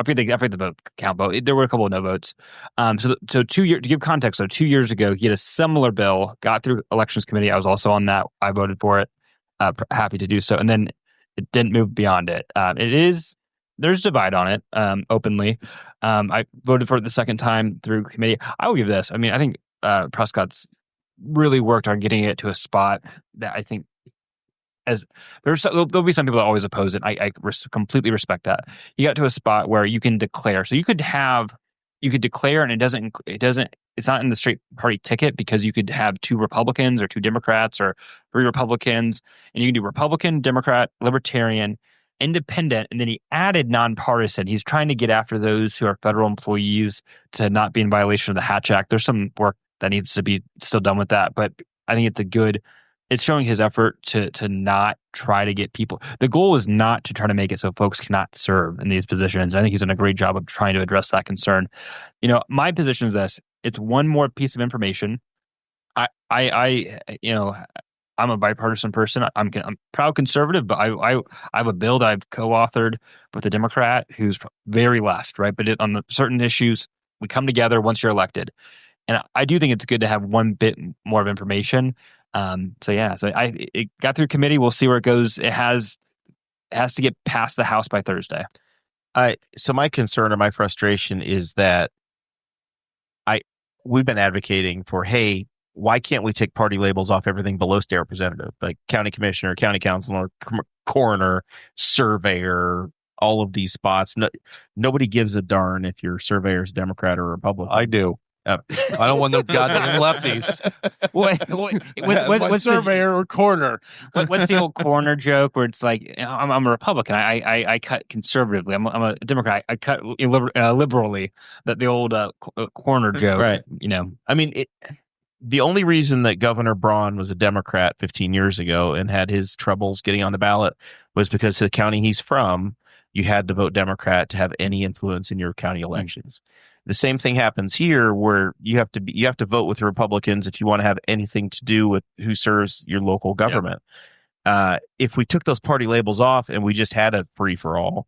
Speaker 5: forget the vote count, but there were a couple of no votes. So 2 years to give context. So 2 years ago, he had a similar bill, got through elections committee. I was also on that. I voted for it. Happy to do so, and then it didn't move beyond it. There's divide on it, openly. I voted for it the second time through committee. I will give this. I mean, I think Prescott's really worked on getting it to a spot that I think there'll be some people that always oppose it. I completely respect that. You got to a spot where you can declare. So you could declare, and it's not in the straight party ticket, because you could have 2 Republicans or 2 Democrats or 3 Republicans, and you can do Republican, Democrat, Libertarian, Independent, and then he added nonpartisan. He's trying to get after those who are federal employees to not be in violation of the Hatch Act. There's some work that needs to be still done with that, but I think it's showing his effort to not try to get people. The goal is not to try to make it so folks cannot serve in these positions. I think he's done a great job of trying to address that concern. My position is this: it's one more piece of information. I'm a bipartisan person. I'm proud conservative, but I have a bill that I've co-authored with a Democrat who's very left, right? But on the certain issues, we come together once you're elected, and I do think it's good to have one bit more of information. It got through committee. We'll see where it goes. It has to get past the House by Thursday.
Speaker 6: So my concern or my frustration is that we've been advocating for, hey, why can't we take party labels off everything below state representative, like county commissioner, county councilor, coroner, surveyor, all of these spots? Nobody gives a darn if your surveyor's Democrat or Republican.
Speaker 7: I do. I don't want no goddamn lefties.
Speaker 5: What's
Speaker 7: surveyor or coroner?
Speaker 5: What's the old coroner joke where it's like, I'm a Republican, I cut conservatively. I'm a Democrat, I cut liberally. That the old coroner joke,
Speaker 6: right? I mean, the only reason that Governor Braun was a Democrat 15 years ago and had his troubles getting on the ballot was because the county he's from,
Speaker 2: you had to vote Democrat to have any influence in your county elections. The same thing happens here, where you have to vote with the Republicans if you want to have anything to do with who serves your local government. If we took those party labels off and we just had a free for all,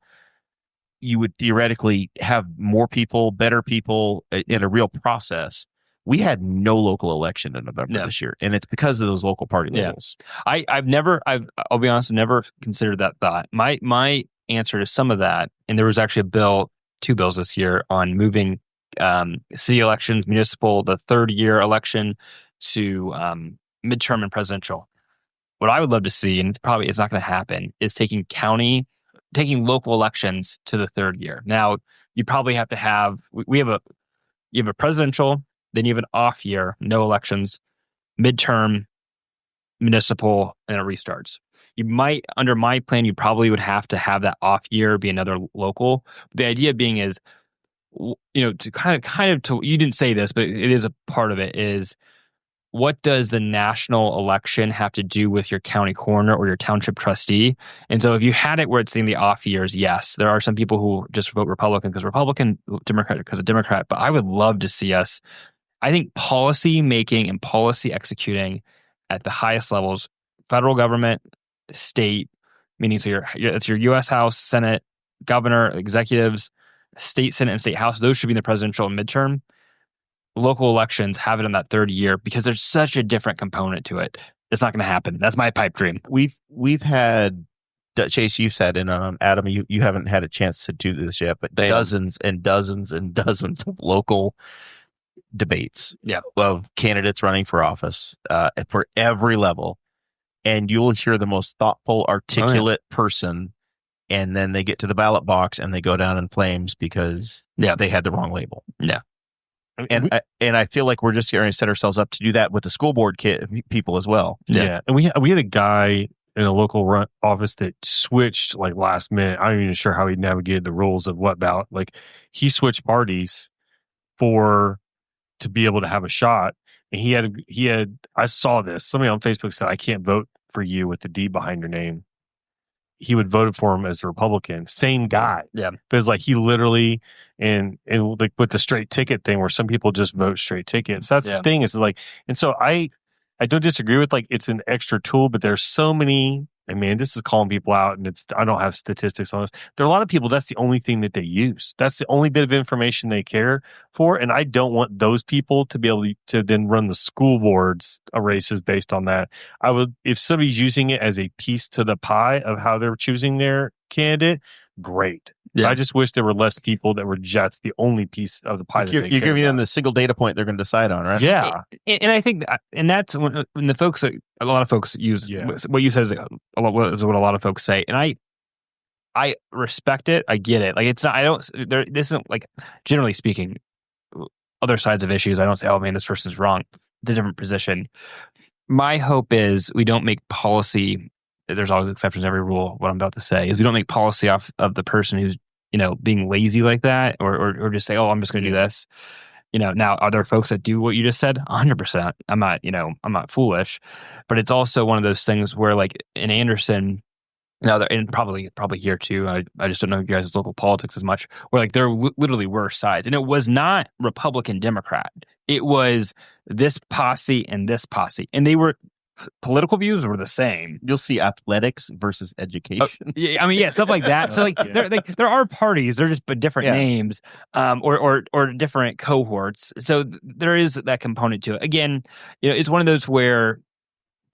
Speaker 2: you would theoretically have more people, better people in a real process. We had no local election in November this year, and it's because of those local party labels.
Speaker 5: I'll be honest, I've never considered that thought. My answer to some of that, and there was actually two bills this year on moving city elections, municipal, the third year election to midterm and presidential. What I would love to see, and it's not going to happen, is taking local elections to the third year. Now, you probably have to have, you have a presidential, then you have an off year, no elections, midterm, municipal, and it restarts. You might, under my plan, you probably would have to have that off year be another local. The idea being is, to kind of, you didn't say this, but it is a part of it, is what does the national election have to do with your county coroner or your township trustee? And so if you had it where it's in the off years, yes, there are some people who just vote Republican because Republican, Democrat because of Democrat, but I would love to see us, I think, policy making and policy executing at the highest levels, federal government, state, meaning so it's your U.S. House, Senate, governor, executives, state Senate, and state House. Those should be in the presidential and midterm. Local elections have it in that third year because there's such a different component to it. It's not going to happen. That's my pipe dream.
Speaker 2: We've had, Chase, you said, and Adam, you haven't had a chance to do this yet, but dozens and dozens and dozens of local debates of candidates running for office for every level. And you'll hear the most thoughtful, articulate person, and then they get to the ballot box and they go down in flames because they had the wrong label.
Speaker 5: Yeah.
Speaker 2: And I feel like we're just going to set ourselves up to do that with the school board people as well.
Speaker 4: Yeah. And we had a guy in a local office that switched like last minute. I'm not even sure how he navigated the rules of what ballot. Like, he switched parties to be able to have a shot. And he had, I saw this. Somebody on Facebook said, I can't vote for you with the D behind your name. He would vote for him as a Republican. Same guy.
Speaker 5: Yeah.
Speaker 4: But it's like he literally, and like with the straight ticket thing where some people just vote straight tickets. That's the thing, is like, and so I don't disagree with, like, it's an extra tool, but there's so many, I mean, this is calling people out, and I don't have statistics on this. There are a lot of people, that's the only thing that they use. That's the only bit of information they care for. And I don't want those people to be able to then run the school boards races based on that. I would, if somebody's using it as a piece to the pie of how they're choosing their candidate, great. Yeah. I just wish there were less people that were just the only piece of the pie.
Speaker 2: You're giving them the single data point they're going to decide on, right?
Speaker 4: Yeah.
Speaker 5: And I think, and that's when the folks, a lot of folks use, what you said is what a lot of folks say. And I respect it. I get it. Like, it's not, this isn't, like, generally speaking, other sides of issues, I don't say, oh man, this person's wrong. It's a different position. My hope is we don't make policy, there's always exceptions to every rule. What I'm about to say is we don't make policy off of the person who's, being lazy like that, or just say, oh, I'm just going to do this. Now, are there folks that do what you just said? 100%. I'm not foolish, but it's also one of those things where, like, in Anderson, and probably here too, I just don't know you guys' local politics as much, where, like, there literally were sides, and it was not Republican Democrat. It was this posse and this posse, and they were, political views were the same.
Speaker 2: You'll see athletics versus education.
Speaker 5: Stuff like that. So, like, there are parties, they're just different names, or different cohorts. So there is that component to it. Again, it's one of those where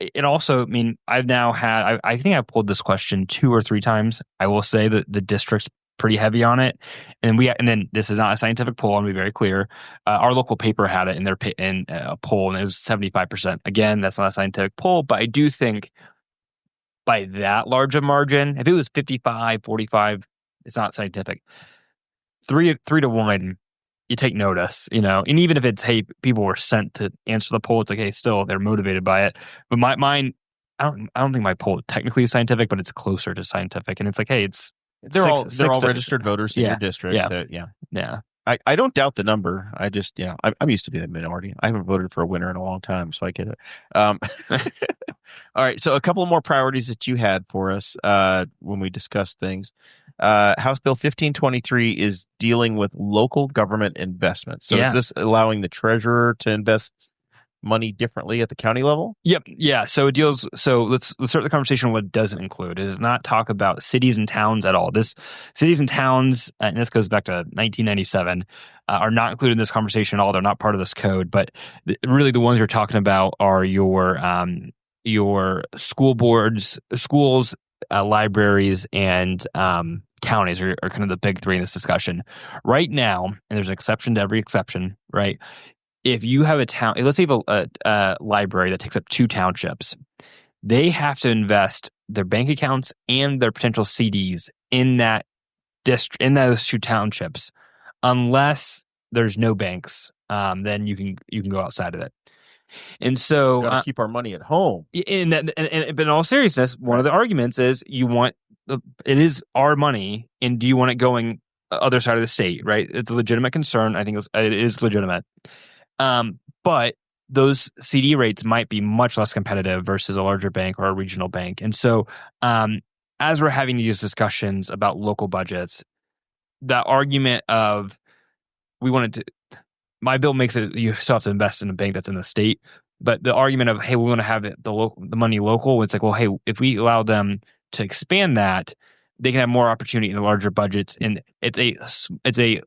Speaker 5: it also, I've now had, I think I've pulled this question 2 or 3 times. I will say that the district's pretty heavy on it, and then this is not a scientific poll. I'll be very clear. Our local paper had it in their poll, and it was 75%. Again, that's not a scientific poll, but I do think by that large a margin, if it was 55-45, it's not scientific. 3 to 1, you take notice, and even if it's, hey, people were sent to answer the poll, it's like, hey, still they're motivated by it. But mine, I don't think my poll technically is scientific, but it's closer to scientific, and it's like, hey,
Speaker 2: they're all registered voters in your district.
Speaker 5: Yeah.
Speaker 2: I don't doubt the number. I just, I'm used to being a minority. I haven't voted for a winner in a long time, so I get it. All right. So a couple of more priorities that you had for us when we discussed things. House Bill 1523 is dealing with local government investments. So is this allowing the treasurer to invest money differently at the county level?
Speaker 5: Yep. Yeah. So it deals. So let's start the conversation with what it doesn't include. It does not talk about cities and towns at all. This cities and towns, and this goes back to 1997, are not included in this conversation at all. They're not part of this code. But really, the ones you're talking about are your school boards, schools, libraries, and counties are kind of the big three in this discussion right now. And there's an exception to every exception, right? If you have a town, let's say you have a library that takes up 2 townships, they have to invest their bank accounts and their potential CDs in that district, in those 2 townships, unless there's no banks. Then you can go outside of it. And so,
Speaker 2: got to keep our money at home.
Speaker 5: But in all seriousness, one of the arguments is it is our money, and do you want it going other side of the state? Right? It's a legitimate concern. I think it is legitimate. But those CD rates might be much less competitive versus a larger bank or a regional bank. And so, as we're having these discussions about local budgets, the argument of my bill makes it you still have to invest in a bank that's in the state, but the argument of, hey, we want to have the money local. It's like, well, hey, if we allow them to expand that, they can have more opportunity in the larger budgets, and it's a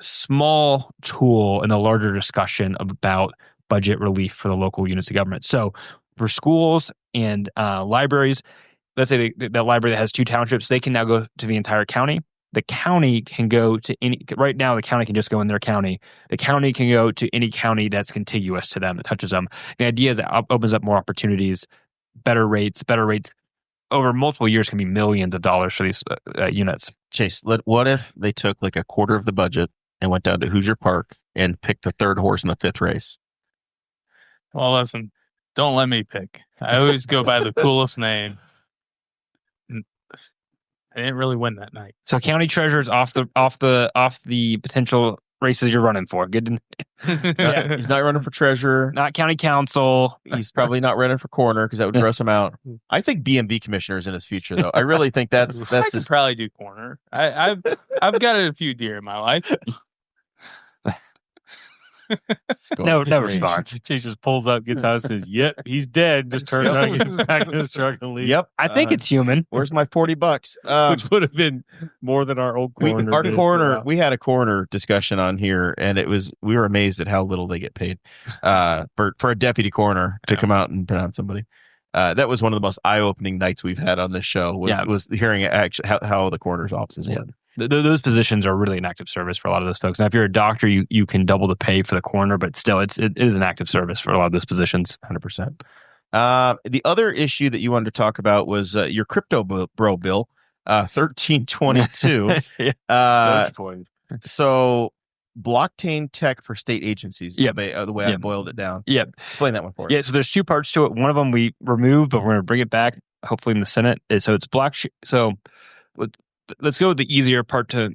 Speaker 5: small tool in the larger discussion about budget relief for the local units of government. So for schools and libraries, let's say the library that has 2 townships, they can now go to the entire county. The county can go to any, right now the county can just go in their county. The county can go to any county that's contiguous to them, that touches them. The idea is it opens up more opportunities, better rates over multiple years can be millions of dollars for these units.
Speaker 2: Chase, what if they took like a quarter of the budget and went down to Hoosier Park and picked the 3rd horse in the 5th race?
Speaker 3: Well, listen, don't let me pick. I always go by the coolest name. I didn't really win that night.
Speaker 5: So county treasurer's off the potential races you're running for. Good.
Speaker 2: Yeah, he's not running for treasurer.
Speaker 5: Not county council.
Speaker 2: He's probably not running for coroner because that would gross him out. I think BMV commissioner is in his future, though. I really think that's
Speaker 3: I could probably do coroner. I've got a few deer in my life.
Speaker 5: No response.
Speaker 4: Chase just pulls up, gets out, and says, "Yep, he's dead." Just turns around, gets back in his truck, and leaves.
Speaker 2: Yep,
Speaker 5: I think it's human.
Speaker 2: Where's my $40?
Speaker 4: Which would have been more than our old coroner.
Speaker 2: We had a coroner discussion on here, and we were amazed at how little they get paid for a deputy coroner to come out and pronounce somebody. That was one of the most eye-opening nights we've had on this show. Was hearing actually how the coroner's offices work.
Speaker 5: Those positions are really an active service for a lot of those folks. Now, if you're a doctor, you can double the pay for the coroner, but still, it is an active service for a lot of those positions.
Speaker 2: 100%. The other issue that you wanted to talk about was your crypto bro bill, 1322. So blockchain tech for state agencies.
Speaker 5: Yep.
Speaker 2: The way I boiled it down.
Speaker 5: Yep.
Speaker 2: Explain that one for us.
Speaker 5: Yeah. So there's 2 parts to it. One of them we removed, but we're going to bring it back, hopefully in the Senate. So it's blockchain. So let's go with the easier part to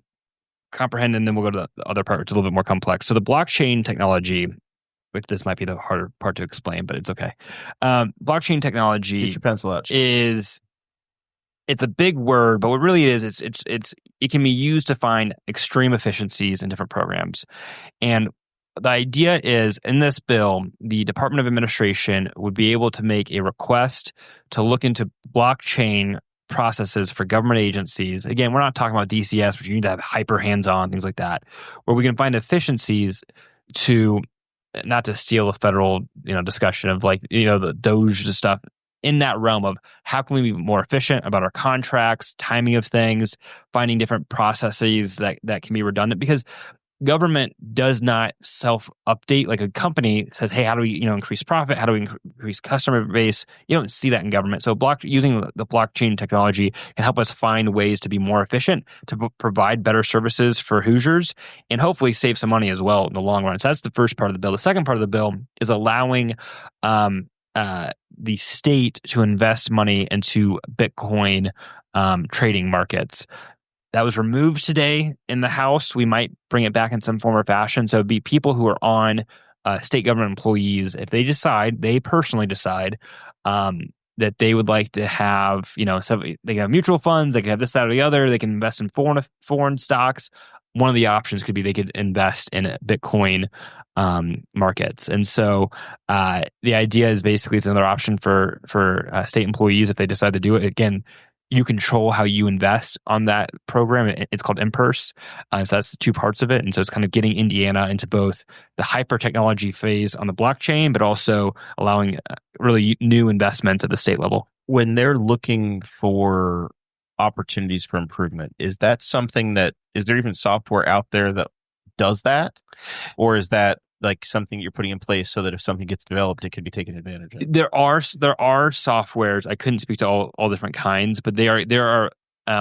Speaker 5: comprehend, and then we'll go to the other part, which is a little bit more complex. So the blockchain technology, which this might be the harder part to explain, but it's okay. Blockchain technology,
Speaker 2: get your pencil out.
Speaker 5: It's a big word, but what really it is, it can be used to find extreme efficiencies in different programs. And the idea is, in this bill, the Department of Administration would be able to make a request to look into blockchain processes for government agencies. Again, we're not talking about DCS, which you need to have hyper hands-on, things like that, where we can find efficiencies to, not to steal a federal discussion of the Doge stuff, in that realm of how can we be more efficient about our contracts, timing of things, finding different processes that can be redundant, because government does not self-update. Like a company says, hey, how do we increase profit? How do we increase customer base? You don't see that in government. So using the blockchain technology can help us find ways to be more efficient, to provide better services for Hoosiers, and hopefully save some money as well in the long run. So that's the first part of the bill. The second part of the bill is allowing the state to invest money into Bitcoin trading markets. That was removed today in the House. We might bring it back in some form or fashion. So it'd be people who are on state government employees. If they personally decide that they would like to have, they can have mutual funds, they can have this, that, or the other, they can invest in foreign stocks. One of the options could be they could invest in Bitcoin markets. And so the idea is basically it's another option for state employees if they decide to do it. Again, you control how you invest on that program. It's called IMPERS. So that's the two parts of it. And so it's kind of getting Indiana into both the hyper technology phase on the blockchain, but also allowing really new investments at the state level.
Speaker 2: When they're looking for opportunities for improvement, is that something is there even software out there that does that? Or is that like something you're putting in place so that if something gets developed, it can be taken advantage of?
Speaker 5: There are softwares. I couldn't speak to all different kinds, but there are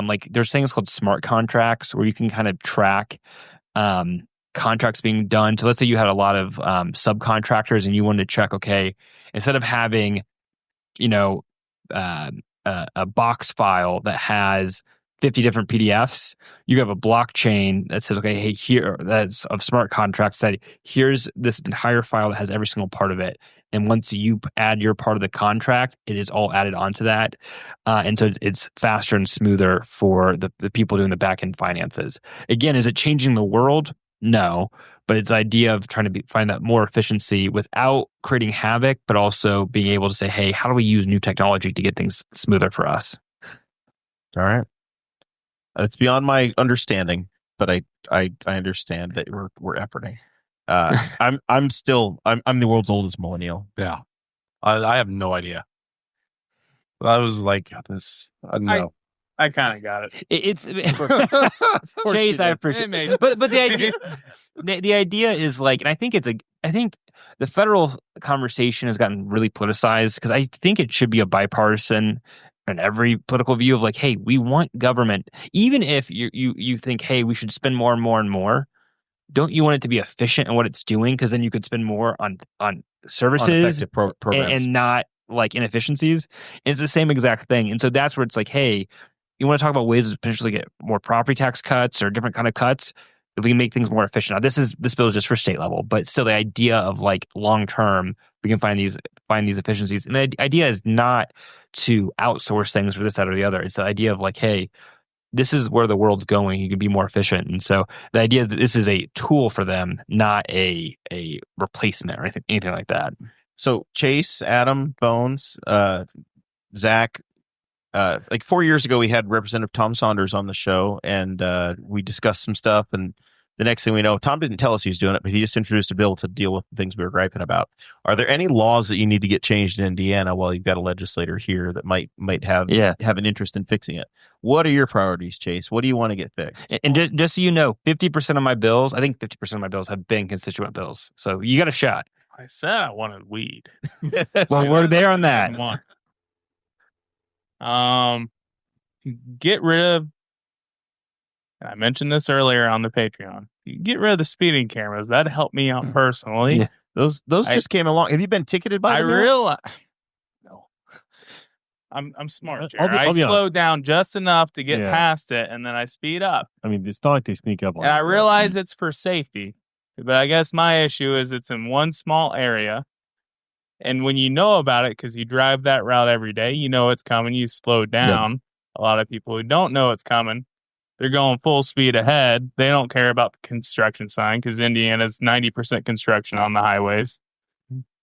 Speaker 5: like there's things called smart contracts where you can kind of track contracts being done. So let's say you had a lot of subcontractors and you wanted to check, okay, instead of having, a box file that has 50 different PDFs, you have a blockchain that says, okay, hey, here, that's of smart contracts, that here's this entire file that has every single part of it. And once you add your part of the contract, it is all added onto that. And so it's faster and smoother for the people doing the back-end finances. Again, is it changing the world? No, but it's the idea of trying to find that more efficiency without creating havoc, but also being able to say, hey, how do we use new technology to get things smoother for us?
Speaker 2: All right. It's beyond my understanding, but I understand that we're efforting. I'm the world's oldest millennial.
Speaker 7: Yeah. I have no idea. I was like this. No.
Speaker 3: I kind of got it.
Speaker 5: It's Chase. I appreciate it, but the idea is like, and I think the federal conversation has gotten really politicized because I think it should be a bipartisan and every political view of like, hey, we want government, even if you think, hey, we should spend more and more and more. Don't you want it to be efficient in what it's doing? Because then you could spend more on services and not like inefficiencies. And it's the same exact thing. And so that's where it's like, hey, you want to talk about ways to potentially get more property tax cuts or different kind of cuts, if we can make things more efficient. Now, this bill is just for state level, but still the idea of like long term, we can find these efficiencies. And the idea is not to outsource things for this, that, or the other. It's the idea of like, hey, this is where the world's going. You can be more efficient. And so the idea is that this is a tool for them, not a replacement or anything like that.
Speaker 2: So Chase, Adam, Bones, Zach, like 4 years ago, we had Representative Tom Saunders on the show, and we discussed some stuff. And the next thing we know, Tom didn't tell us he was doing it, but he just introduced a bill to deal with the things we were griping about. Are there any laws that you need to get changed in Indiana while you've got a legislator here that might have an interest in fixing it? What are your priorities, Chase? What do you want to get fixed?
Speaker 5: And just so you know, 50% of my bills, I think 50% of my bills have been constituent bills. So you got a shot.
Speaker 3: I said I wanted weed.
Speaker 5: Well, we're there on that.
Speaker 3: Get rid of, I mentioned this earlier on the Patreon, get rid of the speeding cameras. That'd help me out personally.
Speaker 2: Yeah. Those just came along. Have you been ticketed by them?
Speaker 3: No. I'm smart, Jared. I slow down just enough to get past it, and then I speed up.
Speaker 4: I mean, it's not like they sneak up on
Speaker 3: you. And I realize it's for safety, but I guess my issue is it's in one small area. And when you know about it, because you drive that route every day, you know it's coming, you slow down. Yep. A lot of people who don't know it's coming, they're going full speed ahead. They don't care about the construction sign because Indiana's 90% construction on the highways.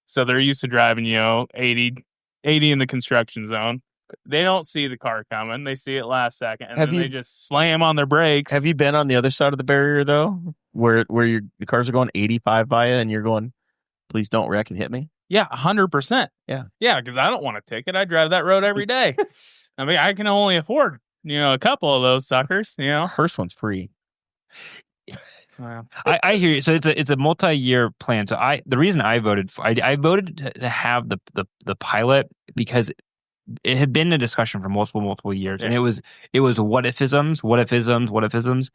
Speaker 3: So they're used to driving, 80 in the construction zone. They don't see the car coming. They see it last second, and they just slam on their brakes.
Speaker 2: Have you been on the other side of the barrier, though, where the cars are going 85 by you, and you're going, please don't wreck and hit me?
Speaker 3: Yeah, 100%.
Speaker 2: Yeah.
Speaker 3: Yeah, because I don't want a ticket. I drive that road every day. I mean, I can only afford, a couple of those suckers,
Speaker 2: First one's free.
Speaker 5: Wow. I hear you. So it's a multi-year plan. So the reason I voted I voted to have the pilot because it had been a discussion for multiple years, and it was what ifisms.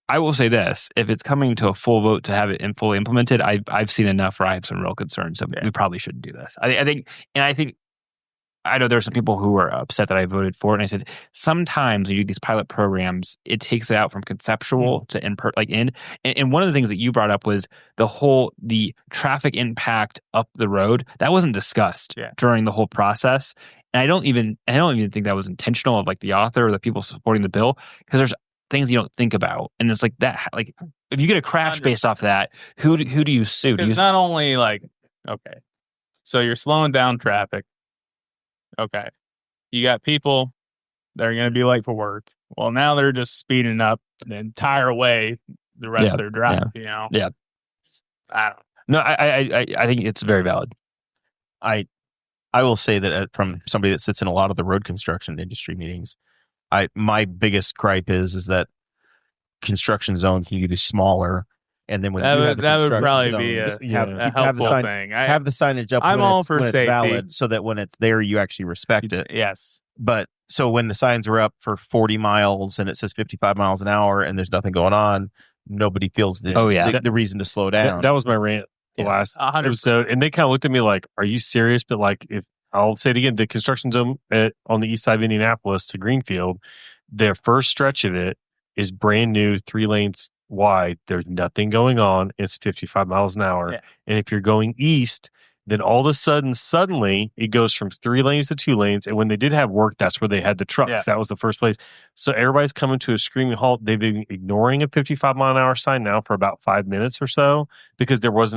Speaker 5: I will say this: if it's coming to a full vote to have it fully implemented, I've seen enough where I have some real concerns. So we probably shouldn't do this. I know there are some people who were upset that I voted for it, and I said sometimes when you do these pilot programs, it takes it out from conceptual to end. And one of the things that you brought up was the traffic impact up the road that wasn't discussed during the whole process. And I don't even think that was intentional of like the author or the people supporting the bill, because there's things you don't think about, and it's like that. Like if you get a crash based off that, who do you sue?
Speaker 3: It's not only like, okay, so you're slowing down traffic. Okay, you got people that are going to be late for work. Well, now they're just speeding up the entire way the rest of their drive. You know, I don't.
Speaker 5: No, I think it's very valid.
Speaker 2: I will say that from somebody that sits in a lot of the road construction industry meetings, my biggest gripe is that construction zones need to be smaller, and then when
Speaker 3: that
Speaker 2: you
Speaker 3: would,
Speaker 2: have the
Speaker 3: that would
Speaker 2: construction
Speaker 3: probably
Speaker 2: zones,
Speaker 3: be a
Speaker 2: have the
Speaker 3: helpful
Speaker 2: sign,
Speaker 3: thing.
Speaker 2: have the signage up
Speaker 3: I'm
Speaker 2: when
Speaker 3: all
Speaker 2: it's,
Speaker 3: for
Speaker 2: when it's
Speaker 3: safety.
Speaker 2: valid, so that when it's there, you actually respect it.
Speaker 3: Yes.
Speaker 2: But so when the signs are up for 40 miles and it says 55 miles an hour and there's nothing going on, nobody feels the reason to slow down.
Speaker 4: That was my rant the last episode, and they kind of looked at me like, "Are you serious?" But like, if I'll say it again, the construction zone on the east side of Indianapolis to Greenfield, their first stretch of it is brand new, 3 lanes wide. There's nothing going on. It's 55 miles an hour, and if you're going east, then all of a sudden, suddenly, it goes from 3 lanes to 2 lanes. And when they did have work, that's where they had the trucks.
Speaker 3: Yeah.
Speaker 4: That was the first place. So everybody's coming to a screaming halt. They've been ignoring a 55 mile an hour sign now for about 5 minutes or so, because there was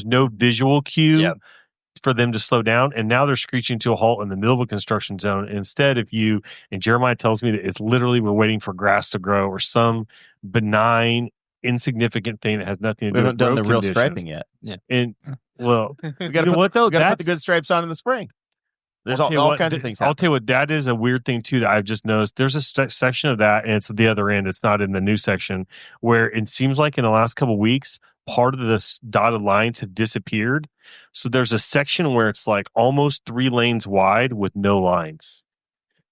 Speaker 4: no visual cue for them to slow down. And now they're screeching to a halt in the middle of a construction zone. And instead, and Jeremiah tells me that it's literally we're waiting for grass to grow or some benign, insignificant thing that has nothing to do with
Speaker 2: done
Speaker 4: road
Speaker 2: the real
Speaker 4: conditions.
Speaker 2: striping yet.
Speaker 5: Yeah.
Speaker 4: And well,
Speaker 2: we got to put the good stripes on in the spring. There's all kinds of things happening.
Speaker 4: I'll tell you what, that is a weird thing too that I've just noticed. There's a section of that, and it's at the other end. It's not in the new section, where it seems like in the last couple of weeks, part of the dotted lines have disappeared. So there's a section where it's like almost 3 lanes wide with no lines,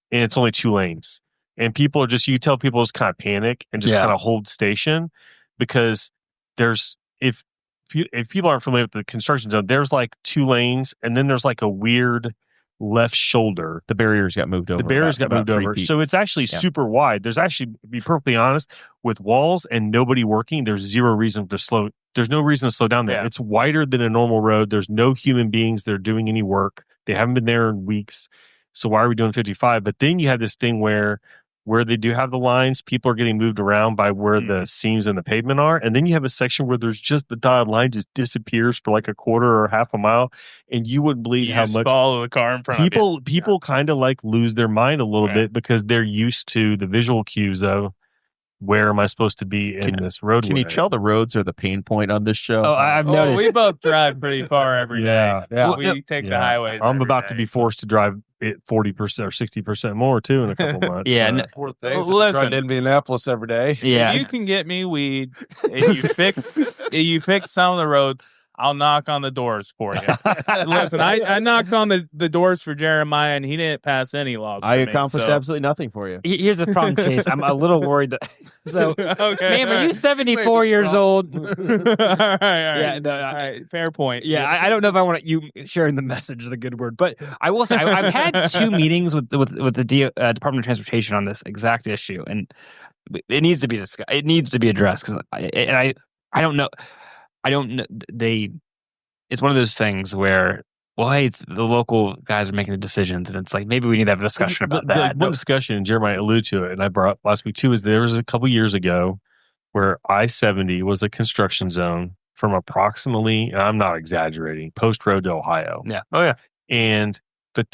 Speaker 4: and it's only 2 lanes. And people are you tell people just kind of panic and just kind of hold station, because if people aren't familiar with the construction zone, there's like 2 lanes, and then there's like a weird left shoulder.
Speaker 2: The barriers got moved over.
Speaker 4: So it's actually super wide. There's actually, to be perfectly honest, with walls and nobody working, there's no reason to slow down there. It's wider than a normal road. There's no human beings that are doing any work. They haven't been there in weeks. So why are we doing 55? But then you have this thing where they do have the lines, people are getting moved around by where the seams in the pavement are. And then you have a section where there's just the dotted line just disappears for like a quarter or half a mile. And you wouldn't believe how much
Speaker 3: follow the car in front of you.
Speaker 4: People kind of like lose their mind a little bit, because they're used to the visual cues of where am I supposed to be in this roadway.
Speaker 2: Can you tell the roads are the pain point on this show?
Speaker 5: Oh, I've noticed.
Speaker 3: We both drive pretty far every day.
Speaker 4: Yeah.
Speaker 3: We take the highways.
Speaker 4: I'm about to
Speaker 3: day.
Speaker 4: be forced to drive it 40% or 60% more too in a couple months.
Speaker 7: Poor things.
Speaker 3: Listen,
Speaker 7: Drive to Indianapolis every day.
Speaker 3: if you can get me weed, if you fix some of the roads, I'll knock on the doors for you. Listen, I knocked on the doors for Jeremiah, and he didn't pass any laws.
Speaker 2: I accomplished absolutely nothing for you.
Speaker 5: Here's the problem, Chase. I'm a little worried that. So,
Speaker 3: okay,
Speaker 5: ma'am, are you 74 years old?
Speaker 3: all right.
Speaker 5: Yeah, no,
Speaker 3: All right, fair point.
Speaker 5: Yeah, I don't know if I want you sharing the message of the good word, but I will say I've had 2 meetings with the Department of Transportation on this exact issue, and it needs to be discussed. It needs to be addressed, because I don't know. It's one of those things where, well, hey, it's the local guys are making the decisions, and it's like maybe we need to have a discussion about that.
Speaker 4: One discussion, and Jeremiah alluded to it, and I brought up last week too, is there was a couple years ago where I-70 was a construction zone from approximately, and I'm not exaggerating, Post Road to Ohio.
Speaker 5: Yeah.
Speaker 4: Oh yeah. But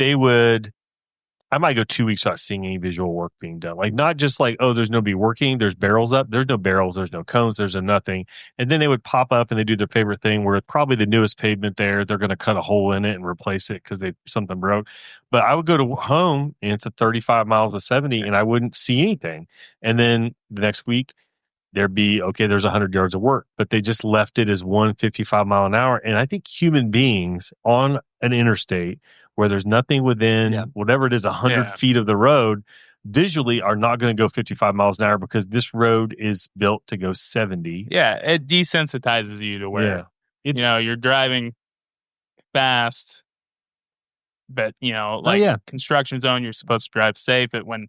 Speaker 4: I might go 2 weeks without seeing any visual work being done. Like, not just like, oh, there's nobody working. There's barrels up. There's no barrels. There's no cones. There's a nothing. And then they would pop up and they do their favorite thing where it's probably the newest pavement there. They're going to cut a hole in it and replace it because something broke. But I would go to home and it's a 35 miles to 70 and I wouldn't see anything. And then the next week, there'd be, okay, there's 100 yards of work, but they just left it as 155 mile an hour. And I think human beings on an interstate where there's nothing within whatever it is, 100 feet of the road, visually are not going to go 55 miles an hour because this road is built to go 70.
Speaker 3: Yeah, it desensitizes you to where, you're driving fast, but, construction zone, you're supposed to drive safe. But when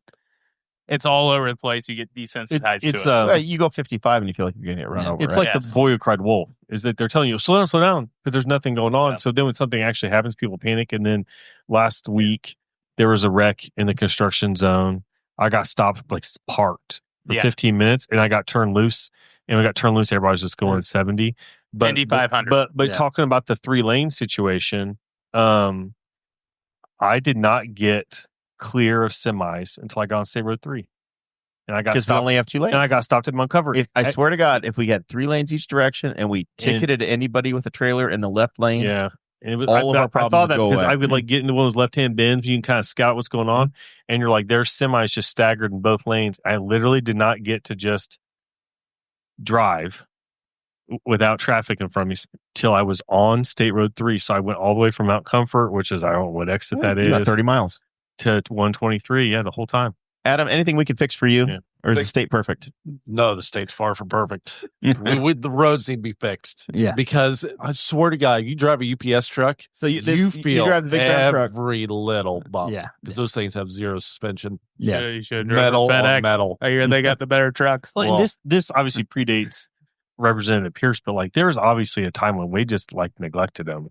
Speaker 3: it's all over the place, you get desensitized to it.
Speaker 2: You go 55 and you feel like you're going to get run over.
Speaker 4: It's like the boy who cried wolf, is that they're telling you, slow down, but there's nothing going on. Yeah. So then when something actually happens, people panic. And then last week, there was a wreck in the construction zone. I got stopped, like parked for 15 minutes, and I got turned loose. And we got turned loose. Everybody was just going 70. But
Speaker 3: 500.
Speaker 4: But talking about the 3-lane situation, I did not get clear of semis until I got on State Road 3. And I got
Speaker 2: because we only have 2 lanes.
Speaker 4: And I got stopped at Montgomery.
Speaker 2: I swear to God, if we had 3 lanes each direction and we ticketed anybody with a trailer in the left lane,
Speaker 4: and it was,
Speaker 2: all of our problems would go away.
Speaker 4: I would like get into one of those left-hand bends. You can kind of scout what's going on, and you're like, there's semis just staggered in both lanes. I literally did not get to just drive without traffic in front of me till I was on State Road 3. So I went all the way from Mount Comfort, which is I don't know what exit that is,
Speaker 2: 30 miles
Speaker 4: to 123. Yeah, the whole time.
Speaker 2: Adam, anything we can fix for you?
Speaker 4: Yeah.
Speaker 2: Or is the state perfect?
Speaker 7: No, the state's far from perfect. The roads need to be fixed.
Speaker 5: Yeah.
Speaker 7: Because I swear to God, you drive a UPS truck,
Speaker 2: So you
Speaker 7: feel
Speaker 2: drive the big brown truck.
Speaker 7: every little bump.
Speaker 5: Yeah.
Speaker 7: Because those things have zero suspension.
Speaker 5: Yeah.
Speaker 3: You should
Speaker 7: Metal
Speaker 3: drive
Speaker 7: on
Speaker 3: FedEx.
Speaker 7: metal.
Speaker 3: I hear they got the better trucks.
Speaker 4: Well, and this obviously predates Representative Pierce, but like there was obviously a time when we just like neglected them.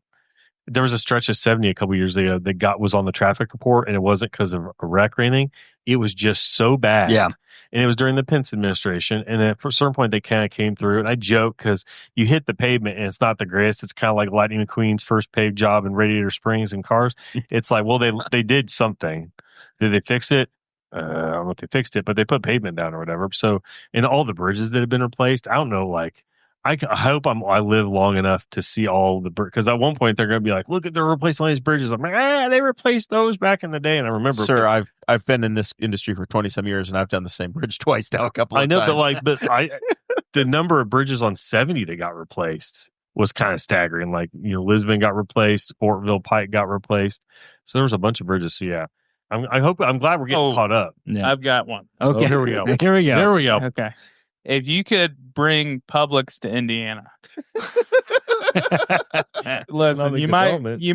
Speaker 4: There was a stretch of 70 a couple years ago that was on the traffic report, and it wasn't because of a wreck or anything. It was just so bad.
Speaker 5: Yeah.
Speaker 4: And it was during the Pence administration. And at a certain point, they kind of came through. And I joke because you hit the pavement and it's not the greatest. It's kind of like Lightning McQueen's first paved job in Radiator Springs and cars. It's like, well, they did something. Did they fix it? I don't know if they fixed it, but they put pavement down or whatever. So, in all the bridges that have been replaced, I don't know, like, I hope I live long enough to see all the because at one point they're going to be like, look at they're replacing all these bridges. I'm like, they replaced those back in the day, and I remember.
Speaker 2: Sir, I've been in this industry for 20-some years, and I've done the same bridge twice now. A couple of times.
Speaker 4: I know, but the number of bridges on 70 that got replaced was kind of staggering. Like Lisbon got replaced, Fortville Pike got replaced, so there was a bunch of bridges. So yeah, I'm glad we're getting caught up.
Speaker 5: Yeah.
Speaker 3: I've got one.
Speaker 5: Okay.
Speaker 4: Here we go.
Speaker 5: Here we go.
Speaker 7: There we go.
Speaker 3: Okay. If you could bring Publix to Indiana, listen, you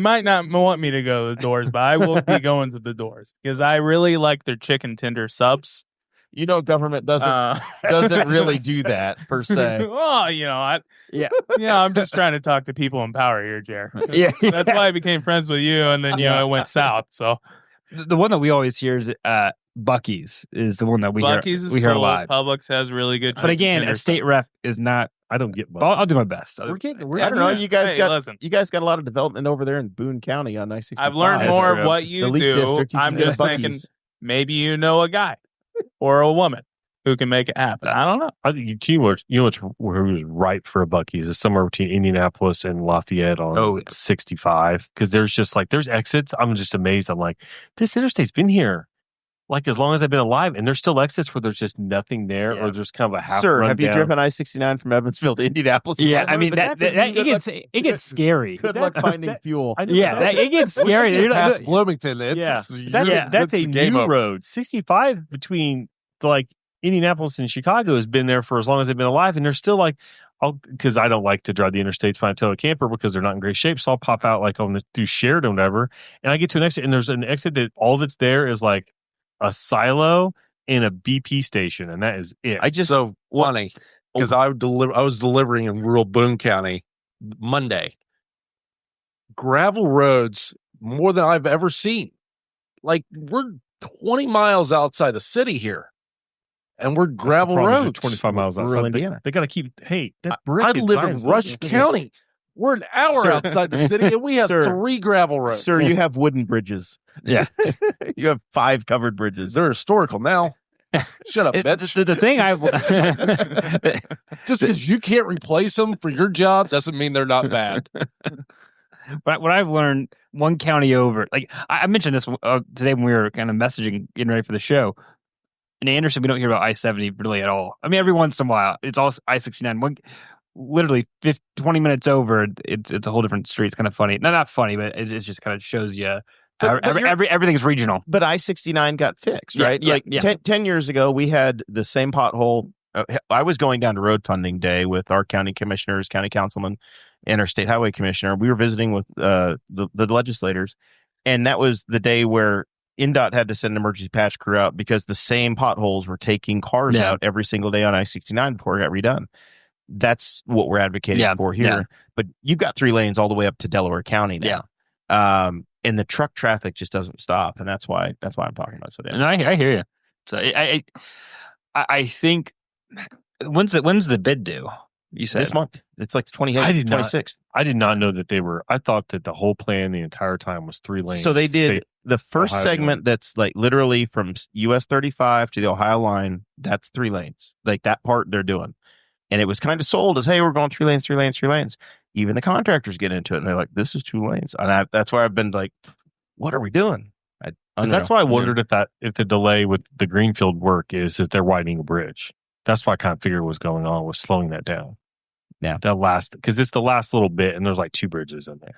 Speaker 3: might not want me to go to the doors, but I will be going to the doors because I really like their chicken tender subs.
Speaker 2: Government doesn't really do that per se.
Speaker 3: Well, I'm just trying to talk to people in power here, Jer.
Speaker 5: Yeah.
Speaker 3: That's why I became friends with you, and then it went south. So
Speaker 5: the one that we always hear is Buc-ee's is the one that we hear a lot.
Speaker 3: Publix has really good.
Speaker 5: But again, a state rep is not.
Speaker 4: I don't get.
Speaker 5: I'll do my best.
Speaker 2: I don't know. You guys got a lot of development over there in Boone County on I-65.
Speaker 3: I've learned more of what you do.
Speaker 2: District,
Speaker 3: I'm just thinking maybe you know a guy or a woman who can make it happen. I don't know.
Speaker 4: I think what's ripe for a Buc-ee's is somewhere between Indianapolis and Lafayette on 65 because there's exits. I'm just amazed. I'm like, this interstate's been here like as long as I've been alive, and there's still exits where there's just nothing there, or there's kind of a half.
Speaker 2: Sir, have you driven I-69 from Evansville to Indianapolis?
Speaker 5: Yeah, I mean it gets scary.
Speaker 2: Good luck finding fuel.
Speaker 5: It gets scary.
Speaker 7: You're past Bloomington.
Speaker 4: That's a new road. 65 between like Indianapolis and Chicago has been there for as long as they've been alive, and they're still like, because I don't like to drive the interstate to find a tow camper because they're not in great shape. So I'll pop out like through Sheridan or whatever, and I get to an exit, and there's an exit that all that's there is like a silo and a BP station, and that is it.
Speaker 7: So funny because I was delivering in rural Boone County Monday. Gravel roads more than I've ever seen. Like we're 20 miles outside the city here. And we're gravel roads.
Speaker 4: 25 miles outside Indiana. They got to keep. Hey,
Speaker 7: I live in Rush County. We're an hour outside the city, and we have 3 gravel roads.
Speaker 2: Sir, you have wooden bridges.
Speaker 5: Yeah,
Speaker 2: you have 5 covered bridges.
Speaker 7: They're historical now. Shut up, bitch.
Speaker 5: The thing
Speaker 7: just because you can't replace them for your job doesn't mean they're not bad.
Speaker 5: But what I've learned, one county over, like I mentioned this today when we were kind of messaging, getting ready for the show. In Anderson, we don't hear about I-70 really at all. I mean, every once in a while, it's all I-69. Literally 20 minutes over, it's a whole different street. It's kind of funny. Not funny, but it just kind of shows you everything's regional.
Speaker 2: But I-69 got fixed, right? 10 years ago, we had the same pothole. I was going down to road funding day with our county commissioners, county councilmen, and our state highway commissioner. We were visiting with the legislators, and that was the day where INDOT had to send an emergency patch crew out because the same potholes were taking cars out every single day on I-69 before it got redone. That's what we're advocating for here. Yeah. But you've got 3 lanes all the way up to Delaware County now. and the truck traffic just doesn't stop, and that's why I'm talking about it. So
Speaker 5: And I hear you. So I think when's the bid due? You said
Speaker 2: this month. It's like 28th, 26th.
Speaker 4: I did not know that they were. I thought that the whole plan the entire time was 3 lanes.
Speaker 2: So they did the first
Speaker 4: Ohio
Speaker 2: segment
Speaker 4: line.
Speaker 2: that's like literally from US 35 to the Ohio line. That's 3 lanes. Like that part they're doing. And it was kind of sold as, hey, we're going 3 lanes, 3 lanes, 3 lanes. Even the contractors get into it and they're like, this is 2 lanes. And that's why I've been like, what are we doing?
Speaker 4: That's why I wondered if the delay with the greenfield work is that they're widening a bridge. That's what I kind of figured was going on, was slowing that down.
Speaker 2: Yeah.
Speaker 4: Because it's the last little bit and there's like 2 bridges in there.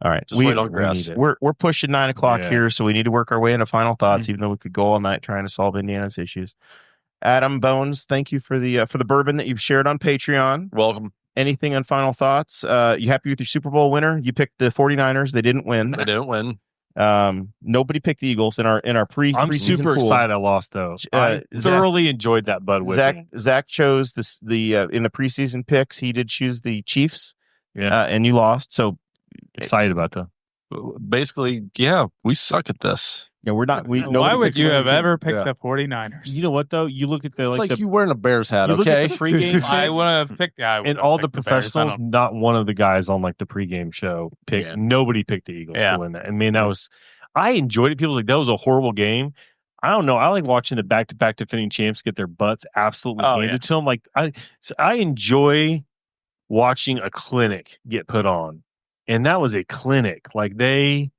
Speaker 2: All right.
Speaker 7: Just wait on grass.
Speaker 2: We're pushing 9 o'clock here, so we need to work our way into final thoughts,
Speaker 4: Mm-hmm.
Speaker 2: even though we could go all night trying to solve Indiana's issues. Adam Bones, thank you for the bourbon that you've shared on Patreon.
Speaker 7: Welcome.
Speaker 2: Anything on final thoughts? You happy with your Super Bowl winner? You picked the 49ers. They didn't win.
Speaker 7: They didn't win.
Speaker 2: Nobody picked the Eagles in our
Speaker 4: I'm
Speaker 2: preseason
Speaker 4: super
Speaker 2: pool.
Speaker 4: excited I lost though. I thoroughly enjoyed that Bud whipping.
Speaker 2: Zach chose the in the preseason picks. He did choose the Chiefs.
Speaker 4: Yeah.
Speaker 2: And you lost. So
Speaker 4: Excited about that.
Speaker 7: Basically, yeah, we suck at this.
Speaker 2: yeah, we're not.
Speaker 3: Why
Speaker 2: nobody
Speaker 3: would
Speaker 2: picked
Speaker 3: you have
Speaker 2: 22.
Speaker 3: ever picked
Speaker 7: Yeah.
Speaker 3: the 49ers?
Speaker 4: You know what though? You look at the
Speaker 7: It's like
Speaker 4: the
Speaker 7: you wearing a Bears hat,
Speaker 4: you look
Speaker 7: okay?
Speaker 4: at the pregame
Speaker 3: I
Speaker 4: pick,
Speaker 3: would have picked
Speaker 4: and all the professionals, not one of the guys on like the pregame show picked.
Speaker 7: Yeah.
Speaker 4: Nobody picked the Eagles
Speaker 3: Yeah.
Speaker 4: to win that. And man, I enjoyed it. People were like, that was a horrible game. I don't know. I like watching the back-to-back defending champs get their butts absolutely handed to them. Like I enjoy watching a clinic get put on, and that was a clinic. Like the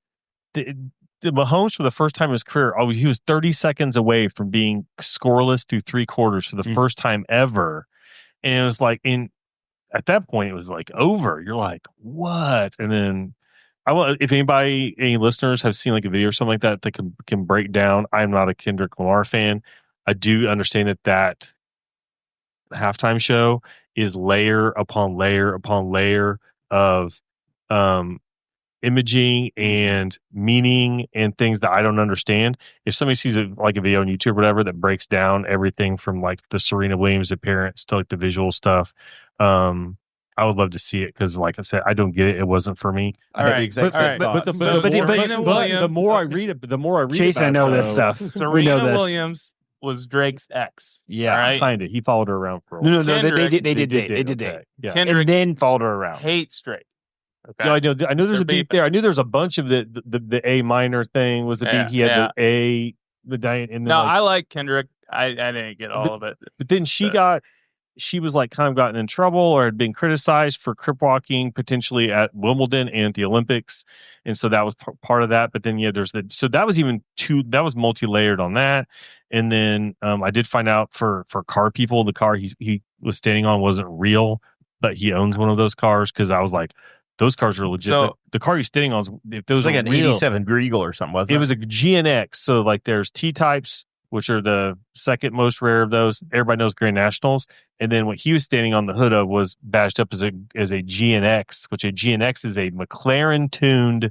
Speaker 4: Mahomes, for the first time in his career, he was 30 seconds away from being scoreless through 3 quarters for the first time ever, and it was like at that point it was like over. You're like, what? And then if any listeners have seen like a video or something like that that can break down. I'm not a Kendrick Lamar fan. I do understand that halftime show is layer upon layer upon layer of imaging and meaning and things that I don't understand. If somebody sees a video on YouTube or whatever that breaks down everything from like the Serena Williams appearance to like the visual stuff, I would love to see it because, like I said, I don't get it. It wasn't for me.
Speaker 2: I had the exact same thought.
Speaker 4: The more I read it,
Speaker 5: Chase, I know this stuff. We know
Speaker 3: Serena
Speaker 5: this.
Speaker 3: Williams was Drake's ex.
Speaker 5: Yeah,
Speaker 3: all right?
Speaker 4: Kind of. He followed her around for a while.
Speaker 5: No, they
Speaker 3: Kendrick-
Speaker 5: did date. They did
Speaker 4: Okay.
Speaker 5: date.
Speaker 4: Yeah.
Speaker 3: Kendrick
Speaker 5: And then followed her around.
Speaker 3: hates Drake. Okay.
Speaker 4: No, I know there's
Speaker 3: They're
Speaker 4: a beat
Speaker 3: beefing.
Speaker 4: there. I knew there's a bunch of the A minor thing was a beat. He had the Diane. And then
Speaker 3: No, I like Kendrick. I didn't get all of it.
Speaker 4: but then she was like kind of gotten in trouble or had been criticized for crip walking potentially at Wimbledon and at the Olympics. And so that was part of that. But then, so that was that was multi-layered on that. And then I did find out for car people, the car he was standing on wasn't real, but he owns one of those cars. Cause I was like, those cars are legit.
Speaker 3: So-
Speaker 4: the car he's standing on, if those
Speaker 2: It was like
Speaker 4: are
Speaker 2: an
Speaker 4: real,
Speaker 2: 87 Regal or something, wasn't it?
Speaker 4: it was a GNX. So like there's T-types, which are the second most rare of those. Everybody knows Grand Nationals. And then what he was standing on the hood of was badged up as a GNX, which a GNX is a McLaren tuned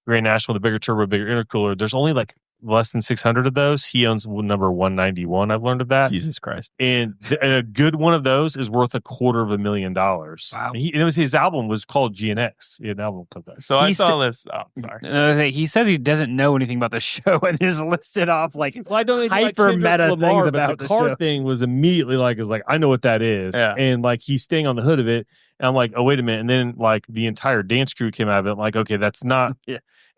Speaker 4: Grand National, the bigger turbo, bigger intercooler. There's only like less than 600 of those. He owns number 191. I've learned of that.
Speaker 2: Jesus Christ.
Speaker 4: And a good one of those is worth $250,000.
Speaker 5: Wow.
Speaker 4: His album was called GNX. He had an album called that.
Speaker 3: So I
Speaker 5: He
Speaker 3: saw this. Oh, sorry.
Speaker 5: No, he says he doesn't know anything about the show and just listed off like
Speaker 4: Well, I don't even like
Speaker 5: hyper
Speaker 4: Kendrick
Speaker 5: meta
Speaker 4: Lamar,
Speaker 5: things
Speaker 4: but
Speaker 5: about
Speaker 4: the
Speaker 5: the
Speaker 4: car
Speaker 5: show.
Speaker 4: thing was immediately like, I know what that is.
Speaker 3: Yeah.
Speaker 4: And like he's staying on the hood of it. And I'm like, oh, wait a minute. And then like the entire dance crew came out of it. I'm like, okay, that's not,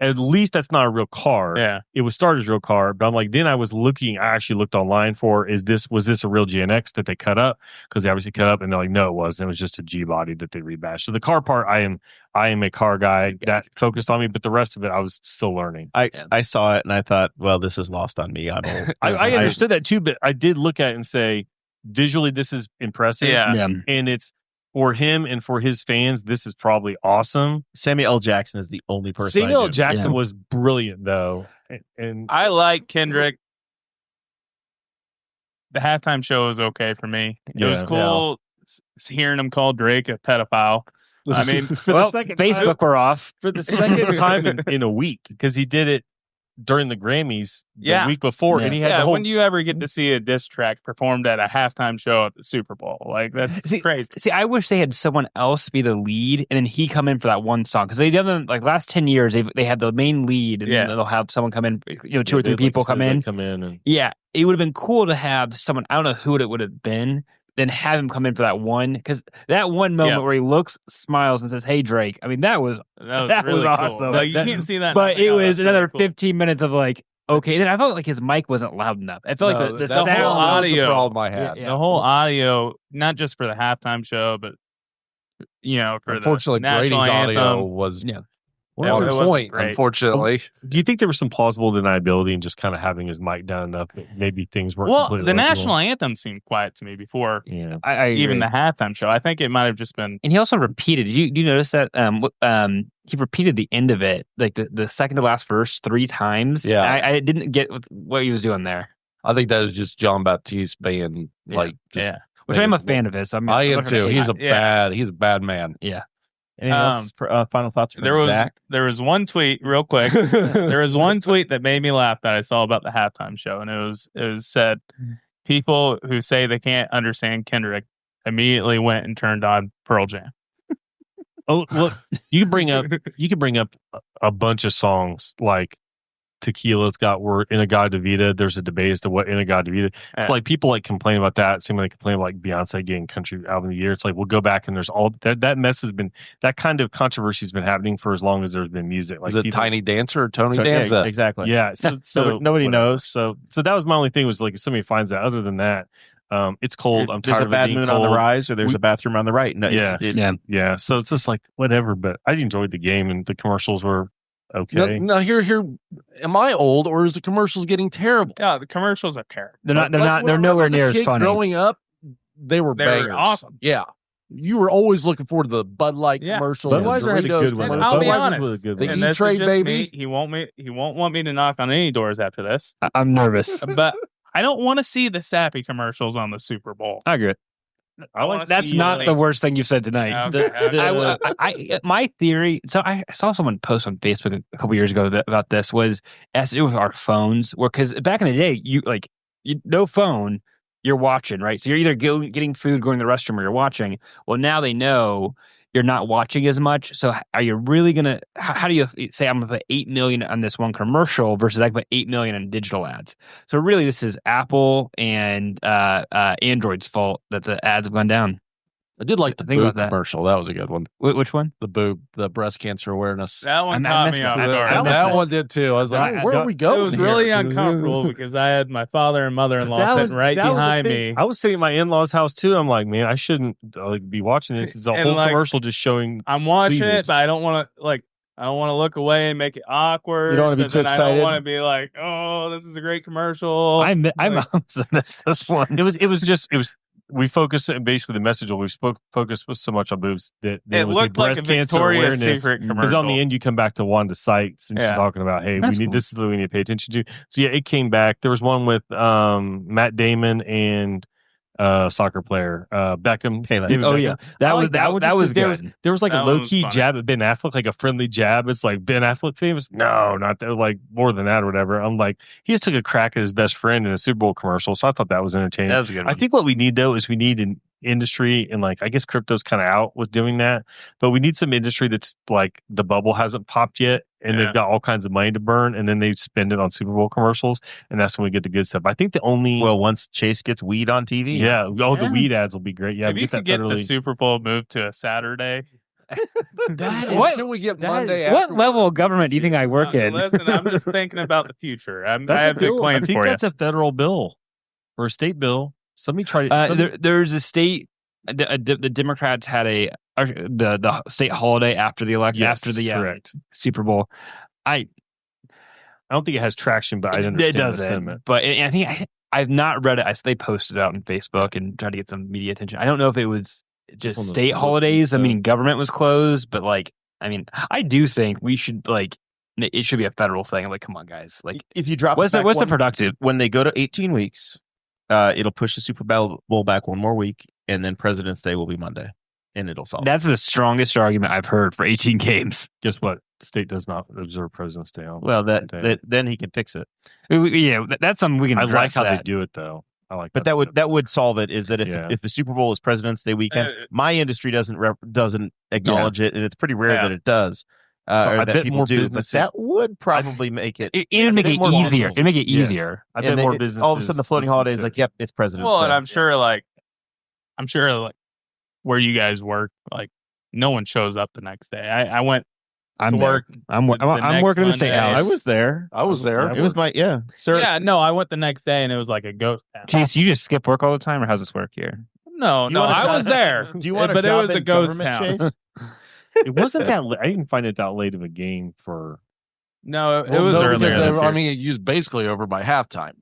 Speaker 4: at least that's not a real car.
Speaker 3: Yeah.
Speaker 4: It was started as a real car. But I'm like, then I actually looked online for, was this a real GNX that they cut up? Because they obviously cut up and they're like, no, it wasn't. It was just a G body that they rebashed. So the car part, I am a car guy that focused on me, but the rest of it, I was still learning.
Speaker 2: I saw it and I thought, well, this is lost on me. I'm old.
Speaker 4: I understood that too, but I did look at it and say, visually, this is impressive.
Speaker 3: Yeah.
Speaker 4: And it's for him and for his fans, this is probably awesome.
Speaker 2: Samuel L. Jackson is the only person.
Speaker 4: Samuel
Speaker 2: I
Speaker 4: L.
Speaker 2: knew.
Speaker 4: Jackson was brilliant, though. And
Speaker 3: I like Kendrick. The halftime show was okay for me. It was cool hearing him call Drake a pedophile. I mean,
Speaker 5: well, Facebook were off
Speaker 4: for the second time in a week, because he did it during the Grammys
Speaker 3: Yeah.
Speaker 4: the week before, and he had the whole.
Speaker 3: When do you ever get to see a diss track performed at a halftime show at the Super Bowl? Like, that's crazy.
Speaker 5: See, I wish they had someone else be the lead, and then he come in for that one song, because they done them like last 10 years. They had the main lead, and then they'll have someone come in. Two or three people come in.
Speaker 4: And
Speaker 5: Yeah, it would have been cool to have someone. I don't know who it would have been. Then have him come in for that one, because that one moment where he looks, smiles, and says, "Hey, Drake." I mean, that was
Speaker 3: really
Speaker 5: awesome.
Speaker 3: cool. Like, you can't see that.
Speaker 5: But it was another
Speaker 3: cool.
Speaker 5: 15 minutes of like, okay. Then I felt like his mic wasn't loud enough. I felt like the
Speaker 7: that's
Speaker 5: sound
Speaker 3: whole audio.
Speaker 7: was the problem I had.
Speaker 3: The whole audio, not just for the halftime show, but for
Speaker 7: Unfortunately,
Speaker 3: the national
Speaker 7: Brady's
Speaker 3: anthem.
Speaker 7: audio was
Speaker 4: Well,
Speaker 7: on
Speaker 3: it wasn't
Speaker 7: point.
Speaker 3: great.
Speaker 7: Unfortunately,
Speaker 4: do you think there was some plausible deniability in just kind of having his mic down enough that maybe things weren't?
Speaker 3: Well,
Speaker 4: completely
Speaker 3: the
Speaker 4: legible?
Speaker 3: national anthem seemed quiet to me before
Speaker 4: Yeah,
Speaker 5: I
Speaker 3: even
Speaker 5: agree.
Speaker 3: the halftime show. I think it might have just been.
Speaker 5: And he also repeated. Do you notice that? He repeated the end of it, like the second to last verse 3 times.
Speaker 7: Yeah.
Speaker 5: I didn't get what he was doing there,
Speaker 7: I think that was just John Baptiste being like,
Speaker 5: which I'm a fan of his.
Speaker 7: I am too. He's a bad man.
Speaker 6: Anything else? Final thoughts from
Speaker 3: There was
Speaker 6: Zach?
Speaker 3: there was one tweet real quick. There was one tweet that made me laugh that I saw about the halftime show, and it was said, people who say they can't understand Kendrick immediately went and turned on Pearl Jam.
Speaker 4: Oh, look, you can bring up a bunch of songs like Tequila's got word Inagata Vida. There's a debate as to what Inagata Vida. It's like people like complain about that. Same way they complain about like Beyonce getting country album of the year. It's like we'll go back and there's all that mess has been, that kind of controversy has been happening for as long as there's been music. Like
Speaker 7: Is it Tiny Dancer or Tony Danza?
Speaker 6: Yeah, exactly.
Speaker 4: Yeah. So
Speaker 6: Nobody
Speaker 4: whatever.
Speaker 6: knows.
Speaker 4: So that was my only thing, was like if somebody finds that. Other than that, it's cold. I'm
Speaker 6: There's
Speaker 4: tired
Speaker 6: a
Speaker 4: of
Speaker 6: bad
Speaker 4: it being
Speaker 6: moon
Speaker 4: cold.
Speaker 6: on the rise, or there's a bathroom on the right. No,
Speaker 4: Yeah. So it's just like whatever. But I enjoyed the game, and the commercials were okay.
Speaker 7: Now here, am I old or is the commercials getting terrible?
Speaker 3: Yeah, the commercials are terrible.
Speaker 5: They're nowhere near as funny.
Speaker 7: Growing up, they were
Speaker 3: They were
Speaker 7: bangers.
Speaker 3: awesome.
Speaker 7: Yeah, you were always looking forward to the Bud Light commercial.
Speaker 4: Budweiser had a good one.
Speaker 3: And I'll be
Speaker 4: Budweiser's
Speaker 3: honest.
Speaker 4: was a good
Speaker 7: The
Speaker 4: one.
Speaker 3: And this
Speaker 7: E-Trade,
Speaker 3: is just
Speaker 7: baby.
Speaker 3: me. He won't want me to knock on any doors after this.
Speaker 5: I'm nervous.
Speaker 3: But I don't want to see the sappy commercials on the Super Bowl.
Speaker 5: I agree. That's not the worst thing you've said tonight.
Speaker 3: Okay.
Speaker 5: My theory. So I saw someone post on Facebook a couple years ago about this, was has to do with our phones. Because back in the day, you no phone, you're watching, right? So you're either getting food, going to the restroom, or you're watching. Well, now they know you're not watching as much. So are you really gonna? How do you say I'm gonna put 8 million on this one commercial versus I can put 8 million on digital ads? So really, this is Apple and Android's fault that the ads have gone down.
Speaker 7: I did like the
Speaker 5: Think
Speaker 7: boob
Speaker 5: about that.
Speaker 7: commercial. That was a good one.
Speaker 5: Which one?
Speaker 7: The boob, the breast cancer awareness.
Speaker 3: That one
Speaker 5: I
Speaker 3: caught
Speaker 5: missed
Speaker 3: me
Speaker 5: it.
Speaker 3: off
Speaker 5: I
Speaker 3: guard.
Speaker 5: missed
Speaker 7: That
Speaker 5: it.
Speaker 7: one did too. I was like, where are we
Speaker 3: It
Speaker 7: going?
Speaker 3: was
Speaker 7: here?
Speaker 3: really uncomfortable because I had my father and mother-in-law sitting right behind me.
Speaker 4: I was sitting at my in-laws' house too. I'm like, man, I shouldn't be watching this. It's a
Speaker 3: And,
Speaker 4: whole
Speaker 3: like,
Speaker 4: commercial just showing.
Speaker 3: I'm watching
Speaker 4: cleavage.
Speaker 3: it, but I don't want to look away and make it awkward.
Speaker 6: You don't wanna be
Speaker 3: but
Speaker 6: too
Speaker 3: then I don't
Speaker 6: excited.
Speaker 3: want to be like, oh, this is a great commercial.
Speaker 5: I'm
Speaker 3: Like,
Speaker 5: also missed this one.
Speaker 4: It was. We focused, and basically the message we focused was so much on boobs that
Speaker 3: it
Speaker 4: was
Speaker 3: looked
Speaker 4: a
Speaker 3: like
Speaker 4: breast
Speaker 3: a
Speaker 4: cancer
Speaker 3: Victoria's
Speaker 4: awareness.
Speaker 3: Secret
Speaker 4: Because
Speaker 3: commercial.
Speaker 4: on the end, you come back to Wanda Sykes, and she's
Speaker 3: Yeah.
Speaker 4: talking about, "Hey,
Speaker 5: That's
Speaker 4: we need
Speaker 5: cool.
Speaker 4: this is what we need to pay attention to." So yeah, it came back. There was one with Matt Damon and soccer player Beckham. David
Speaker 5: Oh
Speaker 4: Beckham.
Speaker 5: yeah,
Speaker 4: I like one
Speaker 5: that
Speaker 4: just
Speaker 5: was
Speaker 4: 'cause
Speaker 5: good.
Speaker 4: there was like
Speaker 3: That
Speaker 4: a
Speaker 3: one
Speaker 4: low
Speaker 3: was
Speaker 4: key
Speaker 3: funny.
Speaker 4: jab at Ben Affleck, like a friendly jab. It's like Ben Affleck famous. No, not that. Like more than that or whatever. I'm like, he just took a crack at his best friend in a Super Bowl commercial. So I thought that was entertaining.
Speaker 5: That was a good
Speaker 4: I
Speaker 5: one.
Speaker 4: think what we need though is we need an industry, and like I guess crypto's kind of out with doing that, but we need some industry that's like the bubble hasn't popped yet, and
Speaker 3: Yeah.
Speaker 4: they've got all kinds of money to burn, and then they spend it on Super Bowl commercials, and that's when we get the good stuff. I think the only
Speaker 6: once Chase gets weed on TV.
Speaker 4: the
Speaker 3: Yeah.
Speaker 4: weed ads will be great. Yeah,
Speaker 3: if you could get the Super Bowl moved to a Saturday.
Speaker 5: What-
Speaker 7: Can we get
Speaker 5: That
Speaker 7: Monday
Speaker 5: is- what
Speaker 7: after
Speaker 5: level of government do you think I work in?
Speaker 3: Listen, I'm just thinking about the future. I have big
Speaker 4: I
Speaker 3: plans
Speaker 4: think
Speaker 3: for you.
Speaker 4: that's a federal bill or a state bill. Somebody tried.
Speaker 5: There's a state. The Democrats had the state holiday after the election, after the
Speaker 4: correct.
Speaker 5: Super Bowl.
Speaker 4: I don't think it has traction, but I understand
Speaker 5: It
Speaker 4: the
Speaker 5: doesn't.
Speaker 4: sentiment.
Speaker 5: But I think I've not read it. They posted it out on Facebook and tried to get some media attention. I don't know if it was just
Speaker 4: Well, no,
Speaker 5: state
Speaker 4: no,
Speaker 5: holidays. I
Speaker 4: so-
Speaker 5: mean, government was closed, but I do think we should it should be a federal thing. I'm like, come on, guys. Like,
Speaker 6: If you drop
Speaker 5: what's
Speaker 6: it back
Speaker 5: the
Speaker 6: one-
Speaker 5: productive?
Speaker 6: when they go to 18 weeks, it'll push the Super Bowl back one more week, and then President's Day will be Monday.
Speaker 2: and it'll solve.
Speaker 5: That's the strongest argument I've heard for 18 games.
Speaker 4: Guess what? The state does not observe President's Day.
Speaker 2: Well, that then he can fix it.
Speaker 5: Yeah, that's something we can
Speaker 4: I like
Speaker 5: address
Speaker 4: how
Speaker 5: that.
Speaker 4: they do it, though. I like
Speaker 2: But that would solve it. Is that if the Super Bowl is President's Day weekend, my industry doesn't acknowledge it, and it's pretty rare that it does. Or that people do, but that would probably make it.
Speaker 5: It'd make it easier. It'd make it easier.
Speaker 4: I bet more businesses.
Speaker 2: All of a sudden, the floating holiday is like, yep, it's President's
Speaker 3: Well,
Speaker 2: Day.
Speaker 3: and I'm sure, where you guys work, like no one shows up the next day. I went to work.
Speaker 5: I'm working in the Statehouse.
Speaker 2: I was there. It was my sir.
Speaker 3: Yeah, no, I went the next day and it was like a ghost town.
Speaker 5: Chase, you just skip work all the time, or how's this work here?
Speaker 3: No, I was there.
Speaker 2: Do you want
Speaker 3: but
Speaker 2: a
Speaker 3: it
Speaker 2: job
Speaker 3: was a
Speaker 2: in
Speaker 3: ghost
Speaker 2: government,
Speaker 3: town.
Speaker 2: Chase?
Speaker 4: It wasn't that. I didn't find it that late of a game for.
Speaker 3: No, it was earlier.
Speaker 7: Because,
Speaker 3: This year.
Speaker 7: I mean, it used basically over by halftime.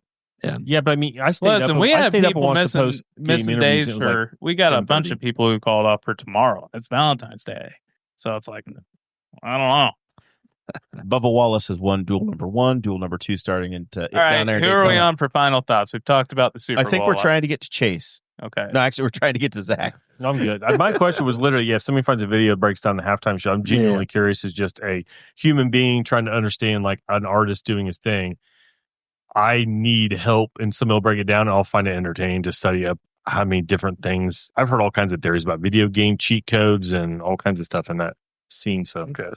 Speaker 4: Yeah, but I mean, I stayed up.
Speaker 3: Listen, we have people missing
Speaker 4: interviews,
Speaker 3: days
Speaker 4: and it was
Speaker 3: for. We got a
Speaker 4: 10:30.
Speaker 3: bunch of people who called up for tomorrow. It's Valentine's Day, so it's like, I don't know.
Speaker 2: Bubba Wallace has won duel number 1, duel number 2 starting into
Speaker 3: All right,
Speaker 2: down there. in
Speaker 3: who are we
Speaker 2: Daytona.
Speaker 3: on for final thoughts? We've talked about the Super
Speaker 2: I
Speaker 3: Bowl.
Speaker 2: think we're
Speaker 3: a lot.
Speaker 2: trying to get to Chase.
Speaker 3: Okay.
Speaker 2: No, actually, we're trying to get to Zach.
Speaker 4: No, I'm good. My question was literally, if somebody finds a video that breaks down the halftime show, I'm genuinely curious as just a human being trying to understand like an artist doing his thing. I need help, and somebody will break it down, and I'll find it entertaining to study up how many different things. I've heard all kinds of theories about video game cheat codes and all kinds of stuff in that scene. So good.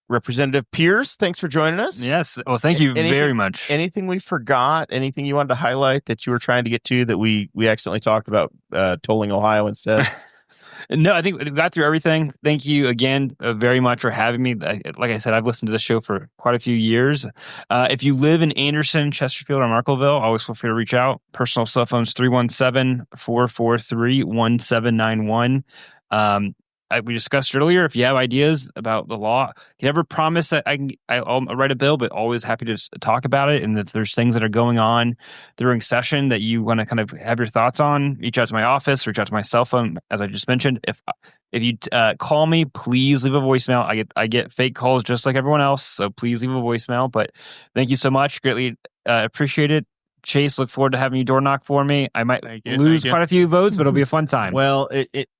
Speaker 2: Representative Pierce, thanks for joining us.
Speaker 5: Yes. Well, thank you very much.
Speaker 2: Anything we forgot? Anything you wanted to highlight that you were trying to get to that we accidentally talked about tolling Ohio instead?
Speaker 5: No, I think we got through everything. Thank you again very much for having me. Like I said, I've listened to this show for quite a few years. If you live in Anderson, Chesterfield, or Marklettville, always feel free to reach out. Personal cell phones 317-443-1791. We discussed earlier, if you have ideas about the law, can never promise that I'll write a bill, but always happy to talk about it. And if there's things that are going on during session that you want to kind of have your thoughts on, reach out to my office, reach out to my cell phone, as I just mentioned. If you call me, please leave a voicemail. I get fake calls just like everyone else, so please leave a voicemail. But thank you so much. Greatly appreciate it. Chase, look forward to having you door knock for me. I might lose quite a few votes, but it'll be a fun time.
Speaker 2: Well,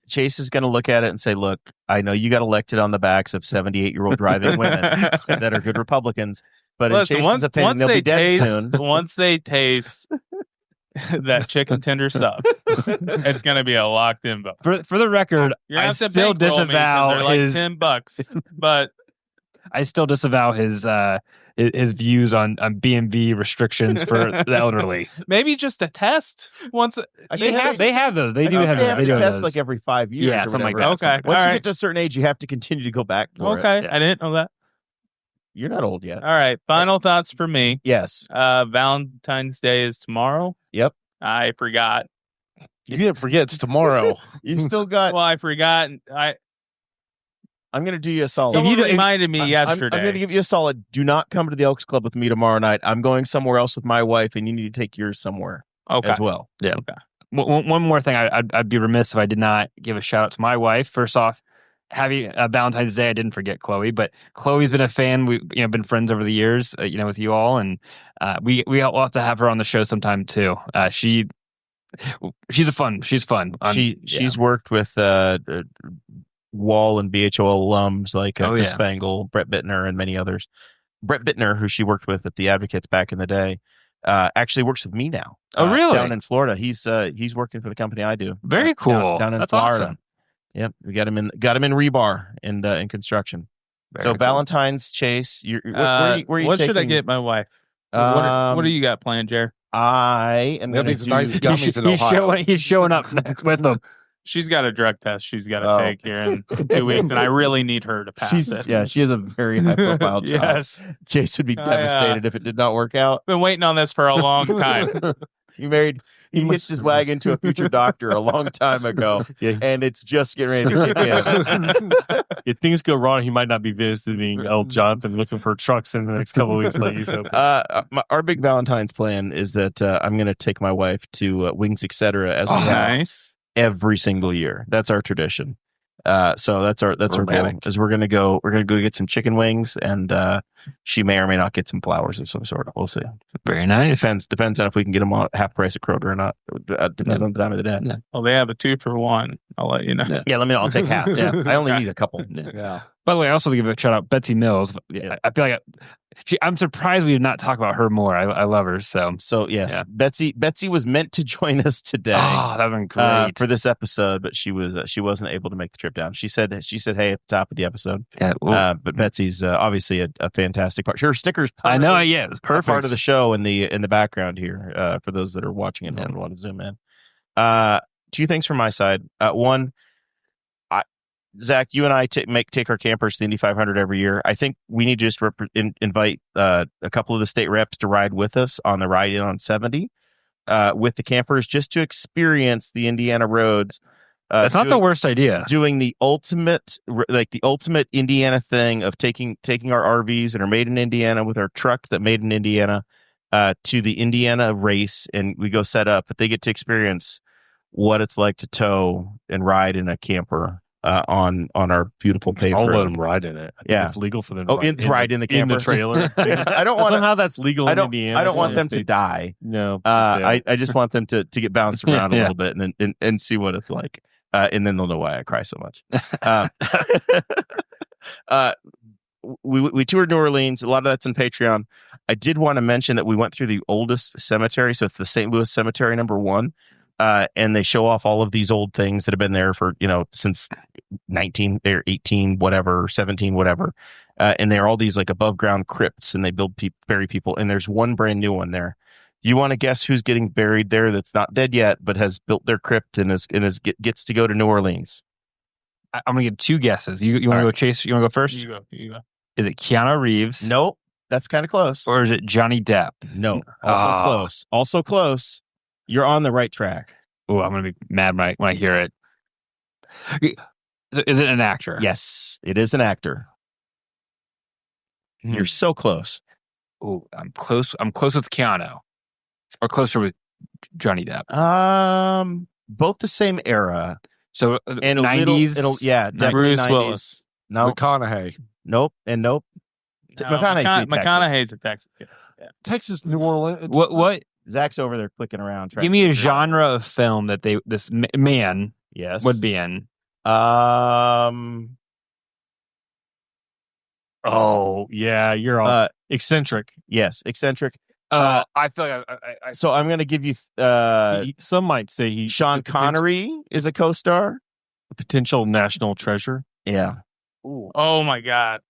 Speaker 2: Chase is going to look at it and say, look, I know you got elected on the backs of 78-year-old driving women that are good Republicans, but
Speaker 3: listen,
Speaker 2: in Chase's opinion, they'll be dead soon.
Speaker 3: Once they taste that chicken tender sub, it's going to be a locked-in vote.
Speaker 5: For the record, I still disavow his
Speaker 3: $10, but
Speaker 5: I still disavow his views on BMV restrictions for the elderly.
Speaker 3: Maybe just a test once.
Speaker 5: They have those. They do have
Speaker 2: They have to
Speaker 5: those.
Speaker 2: test like every 5 years.
Speaker 5: Yeah,
Speaker 2: or
Speaker 5: something like
Speaker 2: whatever.
Speaker 5: that.
Speaker 3: Okay.
Speaker 2: Once
Speaker 3: All
Speaker 2: you
Speaker 3: right.
Speaker 2: get to a certain age, you have to continue to go back for it.
Speaker 3: Okay. I didn't know that.
Speaker 2: You're not old yet.
Speaker 3: All right. Final thoughts for me.
Speaker 2: Yes.
Speaker 3: Valentine's Day is tomorrow.
Speaker 2: Yep.
Speaker 3: I forgot.
Speaker 7: You didn't forget it's tomorrow.
Speaker 2: You've still got.
Speaker 3: Well, I forgot.
Speaker 2: I'm going to do you a solid.
Speaker 3: Someone reminded me
Speaker 2: I'm
Speaker 3: yesterday.
Speaker 2: going to give you a solid. Do not come to the Elks Club with me tomorrow night. I'm going somewhere else with my wife, and you need to take yours somewhere as well.
Speaker 5: Yeah. Okay. One more thing. I'd be remiss if I did not give a shout out to my wife. First off, having Valentine's Day, I didn't forget Chloe, but Chloe's been a fan. We've been friends over the years, with you all, and we'll have to have her on the show sometime too. She's fun.
Speaker 2: She's worked with Wall and BHO alums like Chris Spangle, Brett Bittner, and many others. Brett Bittner, who she worked with at the Advocates back in the day, actually works with me now.
Speaker 5: Oh, really?
Speaker 2: Down in Florida. He's working for the company I do.
Speaker 5: Very cool.
Speaker 2: Down in
Speaker 5: That's
Speaker 2: Florida.
Speaker 5: awesome.
Speaker 2: Yep, we got him in rebar and in construction.
Speaker 5: Very
Speaker 2: so
Speaker 5: cool.
Speaker 2: Valentine's, Chase, where are you
Speaker 3: what should I
Speaker 2: taking-
Speaker 3: get my wife? What do you got planned, Jer?
Speaker 2: I am going to do.
Speaker 7: nice gummies in Ohio.
Speaker 5: He's showing up with them.
Speaker 3: She's got a drug test she's got to take here in 2 weeks, and I really need her to pass it.
Speaker 2: Yeah, she has a very high profile job.
Speaker 3: Yes.
Speaker 2: Chase would be devastated if it did not work out.
Speaker 3: Been waiting on this for a long time.
Speaker 2: He hitched his wagon to a future doctor a long time ago, and it's just getting ready to kick in.
Speaker 4: If things go wrong, he might not be visiting old Jonathan looking for trucks in the next couple of weeks. Like you said.
Speaker 2: Our big Valentine's plan is that I'm going to take my wife to Wings Etc. as we have every single year. That's our tradition. So that's our goal.
Speaker 7: Organic.
Speaker 2: Is we're gonna go get some chicken wings, and she may or may not get some flowers of some sort. We'll see.
Speaker 5: Very nice.
Speaker 2: Depends on if we can get them on half price at Kroger or not. Depends on the time of the day.
Speaker 5: Yeah.
Speaker 3: Well, they have a 2-for-1. I'll let you know.
Speaker 2: Yeah, let me know. I'll take half.
Speaker 5: Yeah.
Speaker 2: I only need a couple.
Speaker 7: Yeah.
Speaker 5: By the way, I also give a shout out Betsy Mills.
Speaker 2: Yeah.
Speaker 5: I feel like I'm surprised we did not talk about her more. I love her. So
Speaker 2: yes,
Speaker 5: yeah.
Speaker 2: Betsy was meant to join us today.
Speaker 5: Oh, that would been great
Speaker 2: for this episode, but she wasn't able to make the trip down. She said hey at the top of the episode.
Speaker 5: Yeah,
Speaker 2: but Betsy's obviously a fantastic part. Her stickers.
Speaker 5: I know. Yeah, it's perfect.
Speaker 2: Part of the show in the background here for those that are watching and don't want to zoom in. Two things from my side. One, Zach, you and I take our campers to the Indy 500 every year. I think we need to just invite a couple of the state reps to ride with us on the ride in on 70 with the campers, just to experience the Indiana roads.
Speaker 5: That's not the worst idea.
Speaker 2: Doing the ultimate Indiana thing of taking our RVs that are made in Indiana with our trucks that made in Indiana to the Indiana race, and we go set up. But they get to experience what it's like to tow and ride in a camper. On our beautiful paved
Speaker 4: I'll
Speaker 2: road.
Speaker 4: let them ride in it. I think it's legal for them to
Speaker 2: ride in the camper.
Speaker 4: In the trailer.
Speaker 2: I don't want
Speaker 4: somehow that's legal in Indiana.
Speaker 2: I don't want them to die.
Speaker 4: No.
Speaker 2: I just want them to get bounced around a little bit and see what it's like. And then they'll know why I cry so much. We toured New Orleans. A lot of that's in Patreon. I did want to mention that we went through the oldest cemetery. So it's the St. Louis Cemetery #1. And they show off all of these old things that have been there for, since 19 or 18, whatever, 17, whatever. And they're all these like above ground crypts, and they bury people. And there's one brand new one there. You want to guess who's getting buried there that's not dead yet, but has built their crypt and gets to go to New Orleans?
Speaker 5: I'm going to give two guesses. You want to go, Chase? You want to go first?
Speaker 3: You go.
Speaker 5: Is it Keanu Reeves?
Speaker 2: Nope. That's kind of close.
Speaker 5: Or is it Johnny Depp?
Speaker 2: No. Also close. You're on the right track.
Speaker 5: Oh, I'm going to be mad when I hear it. Is it an actor?
Speaker 2: Yes, it is an actor. You're so close.
Speaker 5: Oh, I'm close. I'm close with Keanu, or closer with Johnny Depp.
Speaker 2: Both the same era.
Speaker 5: So
Speaker 2: and
Speaker 5: 90s.
Speaker 2: Definitely
Speaker 3: Bruce
Speaker 2: 90s.
Speaker 3: Willis.
Speaker 2: No,
Speaker 7: McConaughey.
Speaker 2: Nope.
Speaker 3: No, McConaughey's a Texas kid. Yeah.
Speaker 7: Texas, New Orleans.
Speaker 5: What?
Speaker 2: Zach's over there clicking around.
Speaker 5: Give me a genre of film that this man would be in.
Speaker 4: Oh yeah, you're all eccentric.
Speaker 2: Yes, eccentric.
Speaker 5: I feel like
Speaker 2: so I'm going to give you.
Speaker 4: Some might say
Speaker 2: Sean Connery is a co-star.
Speaker 4: A potential national treasure.
Speaker 2: Yeah.
Speaker 3: Ooh. Oh my God.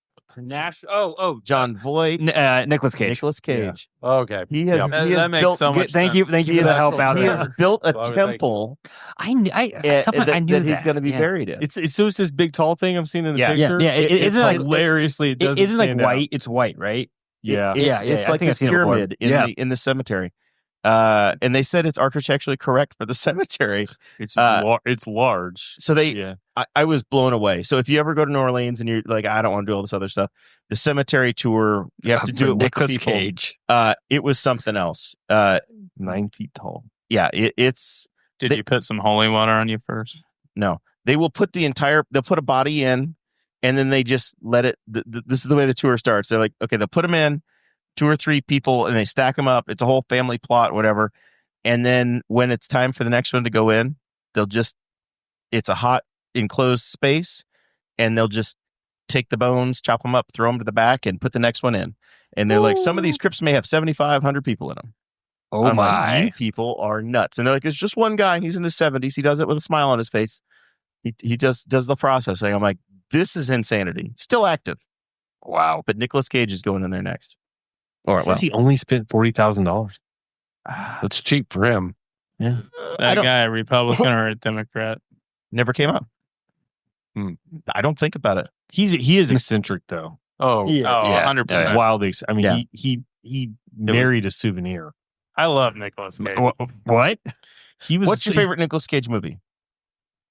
Speaker 2: John Voight.
Speaker 5: Nicolas Cage.
Speaker 2: Yeah.
Speaker 7: Okay.
Speaker 2: He has.
Speaker 3: That
Speaker 2: He has
Speaker 3: makes
Speaker 2: built.
Speaker 3: so much
Speaker 5: Thank
Speaker 3: sense.
Speaker 5: you for the help out.
Speaker 2: He has built a temple.
Speaker 5: I knew
Speaker 2: that he's going to be buried in.
Speaker 4: It's this big tall thing I'm seeing in the picture.
Speaker 5: Yeah. It's like
Speaker 4: hilariously. It doesn't
Speaker 5: isn't like
Speaker 4: stand
Speaker 5: white.
Speaker 4: out.
Speaker 5: It's white, right?
Speaker 2: Yeah.
Speaker 5: Yeah.
Speaker 2: It's like this pyramid in the cemetery. And they said it's architecturally correct for the cemetery.
Speaker 4: It's large.
Speaker 2: So I was blown away. So if you ever go to New Orleans and you're like, I don't want to do all this other stuff, the cemetery tour, you have to do it with
Speaker 5: Nicolas
Speaker 2: people.
Speaker 5: Cage.
Speaker 2: It was something else.
Speaker 4: 9 feet tall.
Speaker 2: Yeah, it's.
Speaker 3: Did you put some holy water on you first?
Speaker 2: No, they will put they'll put a body in, and then they just let it. This is the way the tour starts. They're like, okay, they'll put them in, 2 or 3 people, and they stack them up. It's a whole family plot, whatever. And then when it's time for the next one to go in, it's a hot enclosed space, and they'll just take the bones, chop them up, throw them to the back, and put the next one in. And they're like, some of these crypts may have 7,500 people in them.
Speaker 5: Oh
Speaker 2: I'm
Speaker 5: my!
Speaker 2: like, you people are nuts. And they're like, it's just one guy. He's in his 70s. He does it with a smile on his face. He just does the processing. I'm like, this is insanity. Still active.
Speaker 5: Wow.
Speaker 2: But Nicolas Cage is going in there next.
Speaker 4: All right. He only spent $40,000.
Speaker 7: That's cheap for him.
Speaker 4: Yeah.
Speaker 3: That guy, a Republican or a Democrat?
Speaker 2: Never came up. I don't think about it.
Speaker 4: He is eccentric though.
Speaker 7: Oh,
Speaker 3: yeah. 100%.
Speaker 4: Wildly. I mean,
Speaker 2: Yeah.
Speaker 4: he married a souvenir.
Speaker 3: I love Nicolas Cage.
Speaker 5: What?
Speaker 4: He was.
Speaker 2: What's your favorite Nicolas Cage movie?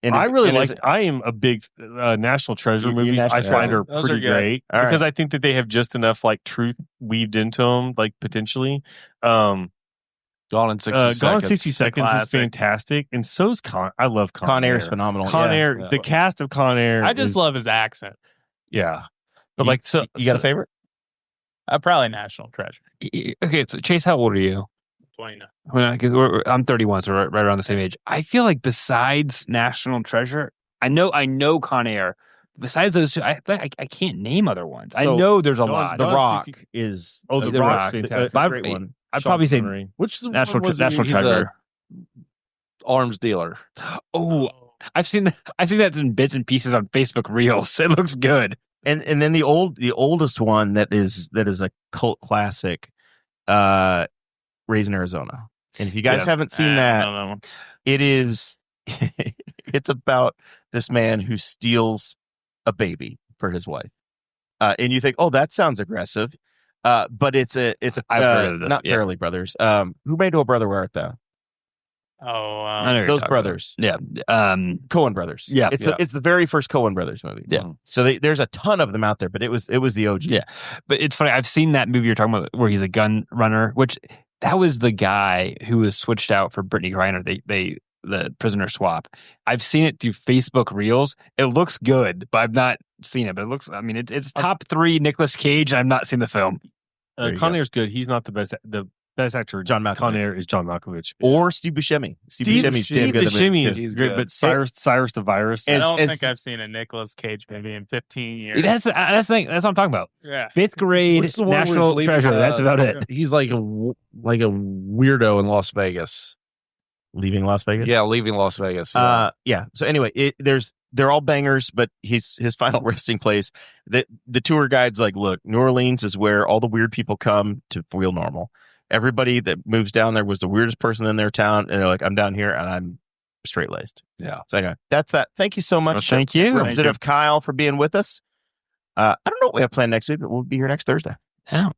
Speaker 4: I am a big National Treasure movies. I find are
Speaker 3: Those
Speaker 4: pretty
Speaker 3: are good.
Speaker 4: great because I think that they have just enough like truth weaved into them, like potentially. There's
Speaker 7: Gone in 60 Seconds.
Speaker 4: Gone in 60 Seconds is
Speaker 3: classic.
Speaker 4: fantastic, and so's I love
Speaker 2: Con Air is phenomenal.
Speaker 4: Con
Speaker 2: yeah.
Speaker 4: Air, the cast of Con Air.
Speaker 3: I just
Speaker 4: is-
Speaker 3: love his accent.
Speaker 4: Yeah, but
Speaker 2: You got a favorite?
Speaker 3: Probably National Treasure.
Speaker 5: Okay, so Chase, how old are you?
Speaker 3: 29.
Speaker 5: I'm 31, so right around the same age. I feel like besides National Treasure, I know Con Air. Besides those two, I can't name other ones. I
Speaker 2: So,
Speaker 5: know there's a
Speaker 4: Gone-
Speaker 5: lot.
Speaker 2: The
Speaker 4: Gone in
Speaker 2: Rock
Speaker 4: 60
Speaker 2: is
Speaker 4: The
Speaker 5: The
Speaker 4: Rock's
Speaker 5: Rock.
Speaker 4: fantastic.
Speaker 5: But
Speaker 2: great one.
Speaker 5: I'd
Speaker 4: Sean
Speaker 5: probably say
Speaker 4: Connery.
Speaker 7: Which the
Speaker 5: National
Speaker 7: one was he?
Speaker 5: National
Speaker 7: He's
Speaker 5: Treasure.
Speaker 7: arms dealer.
Speaker 5: Oh, I've seen that in bits and pieces on Facebook Reels. It looks good.
Speaker 2: And then the oldest one that is a cult classic, Raising Arizona. And if you guys haven't seen that,
Speaker 3: one.
Speaker 2: it is it's about this man who steals a baby for his wife. And you think, oh, that sounds aggressive. But it's a
Speaker 5: I've heard of this,
Speaker 2: not
Speaker 5: yeah.
Speaker 2: Farrelly Brothers. Who made Oh Brother Where Art Thou?
Speaker 3: Oh,
Speaker 5: I know who you're
Speaker 2: Those
Speaker 5: talking
Speaker 2: brothers.
Speaker 5: about. Yeah.
Speaker 2: Coen brothers.
Speaker 5: Yeah.
Speaker 2: It's the very first Coen brothers movie.
Speaker 5: Yeah.
Speaker 2: So there's a ton of them out there, but it was the OG.
Speaker 5: Yeah. But it's funny. I've seen that movie you're talking about where he's a gun runner, which that was the guy who was switched out for Brittany Griner. The prisoner swap. I've seen it through Facebook Reels. It looks good, but I've not seen it. But it looks. I mean, it's top 3 Nicolas Cage. I've not seen the film.
Speaker 2: There you
Speaker 4: Con
Speaker 2: go.
Speaker 4: Air's good. He's not the best. The best actor.
Speaker 2: John Malkovich.
Speaker 4: Con Air is John Malkovich.
Speaker 2: Or Steve Buscemi. Steve Buscemi's damn good. in the movie,
Speaker 4: Buscemi
Speaker 2: too.
Speaker 4: is great, but Cyrus the Virus.
Speaker 3: I
Speaker 2: As-
Speaker 3: don't
Speaker 2: as-
Speaker 3: think I've seen a Nicolas Cage movie in 15 years.
Speaker 5: That's the thing. That's what I'm talking about.
Speaker 3: yeah.
Speaker 5: 5th grade
Speaker 7: What's the one where he's
Speaker 5: National
Speaker 7: leaving,
Speaker 5: Treasure. That's about it.
Speaker 7: He's like a weirdo in Las Vegas.
Speaker 2: Leaving Las Vegas.
Speaker 7: Yeah, leaving Las Vegas.
Speaker 2: Yeah. So anyway, they're all bangers, but his final resting place. The tour guide's like, look, New Orleans is where all the weird people come to feel normal. Everybody that moves down there was the weirdest person in their town, and they're like, I'm down here and I'm straight laced.
Speaker 7: Yeah.
Speaker 2: So anyway, that's that. Thank you so much,
Speaker 5: Well, thank you.
Speaker 2: Representative Kyle, for being with us. I don't know what we have planned next week, but we'll be here next Thursday.
Speaker 5: Yeah.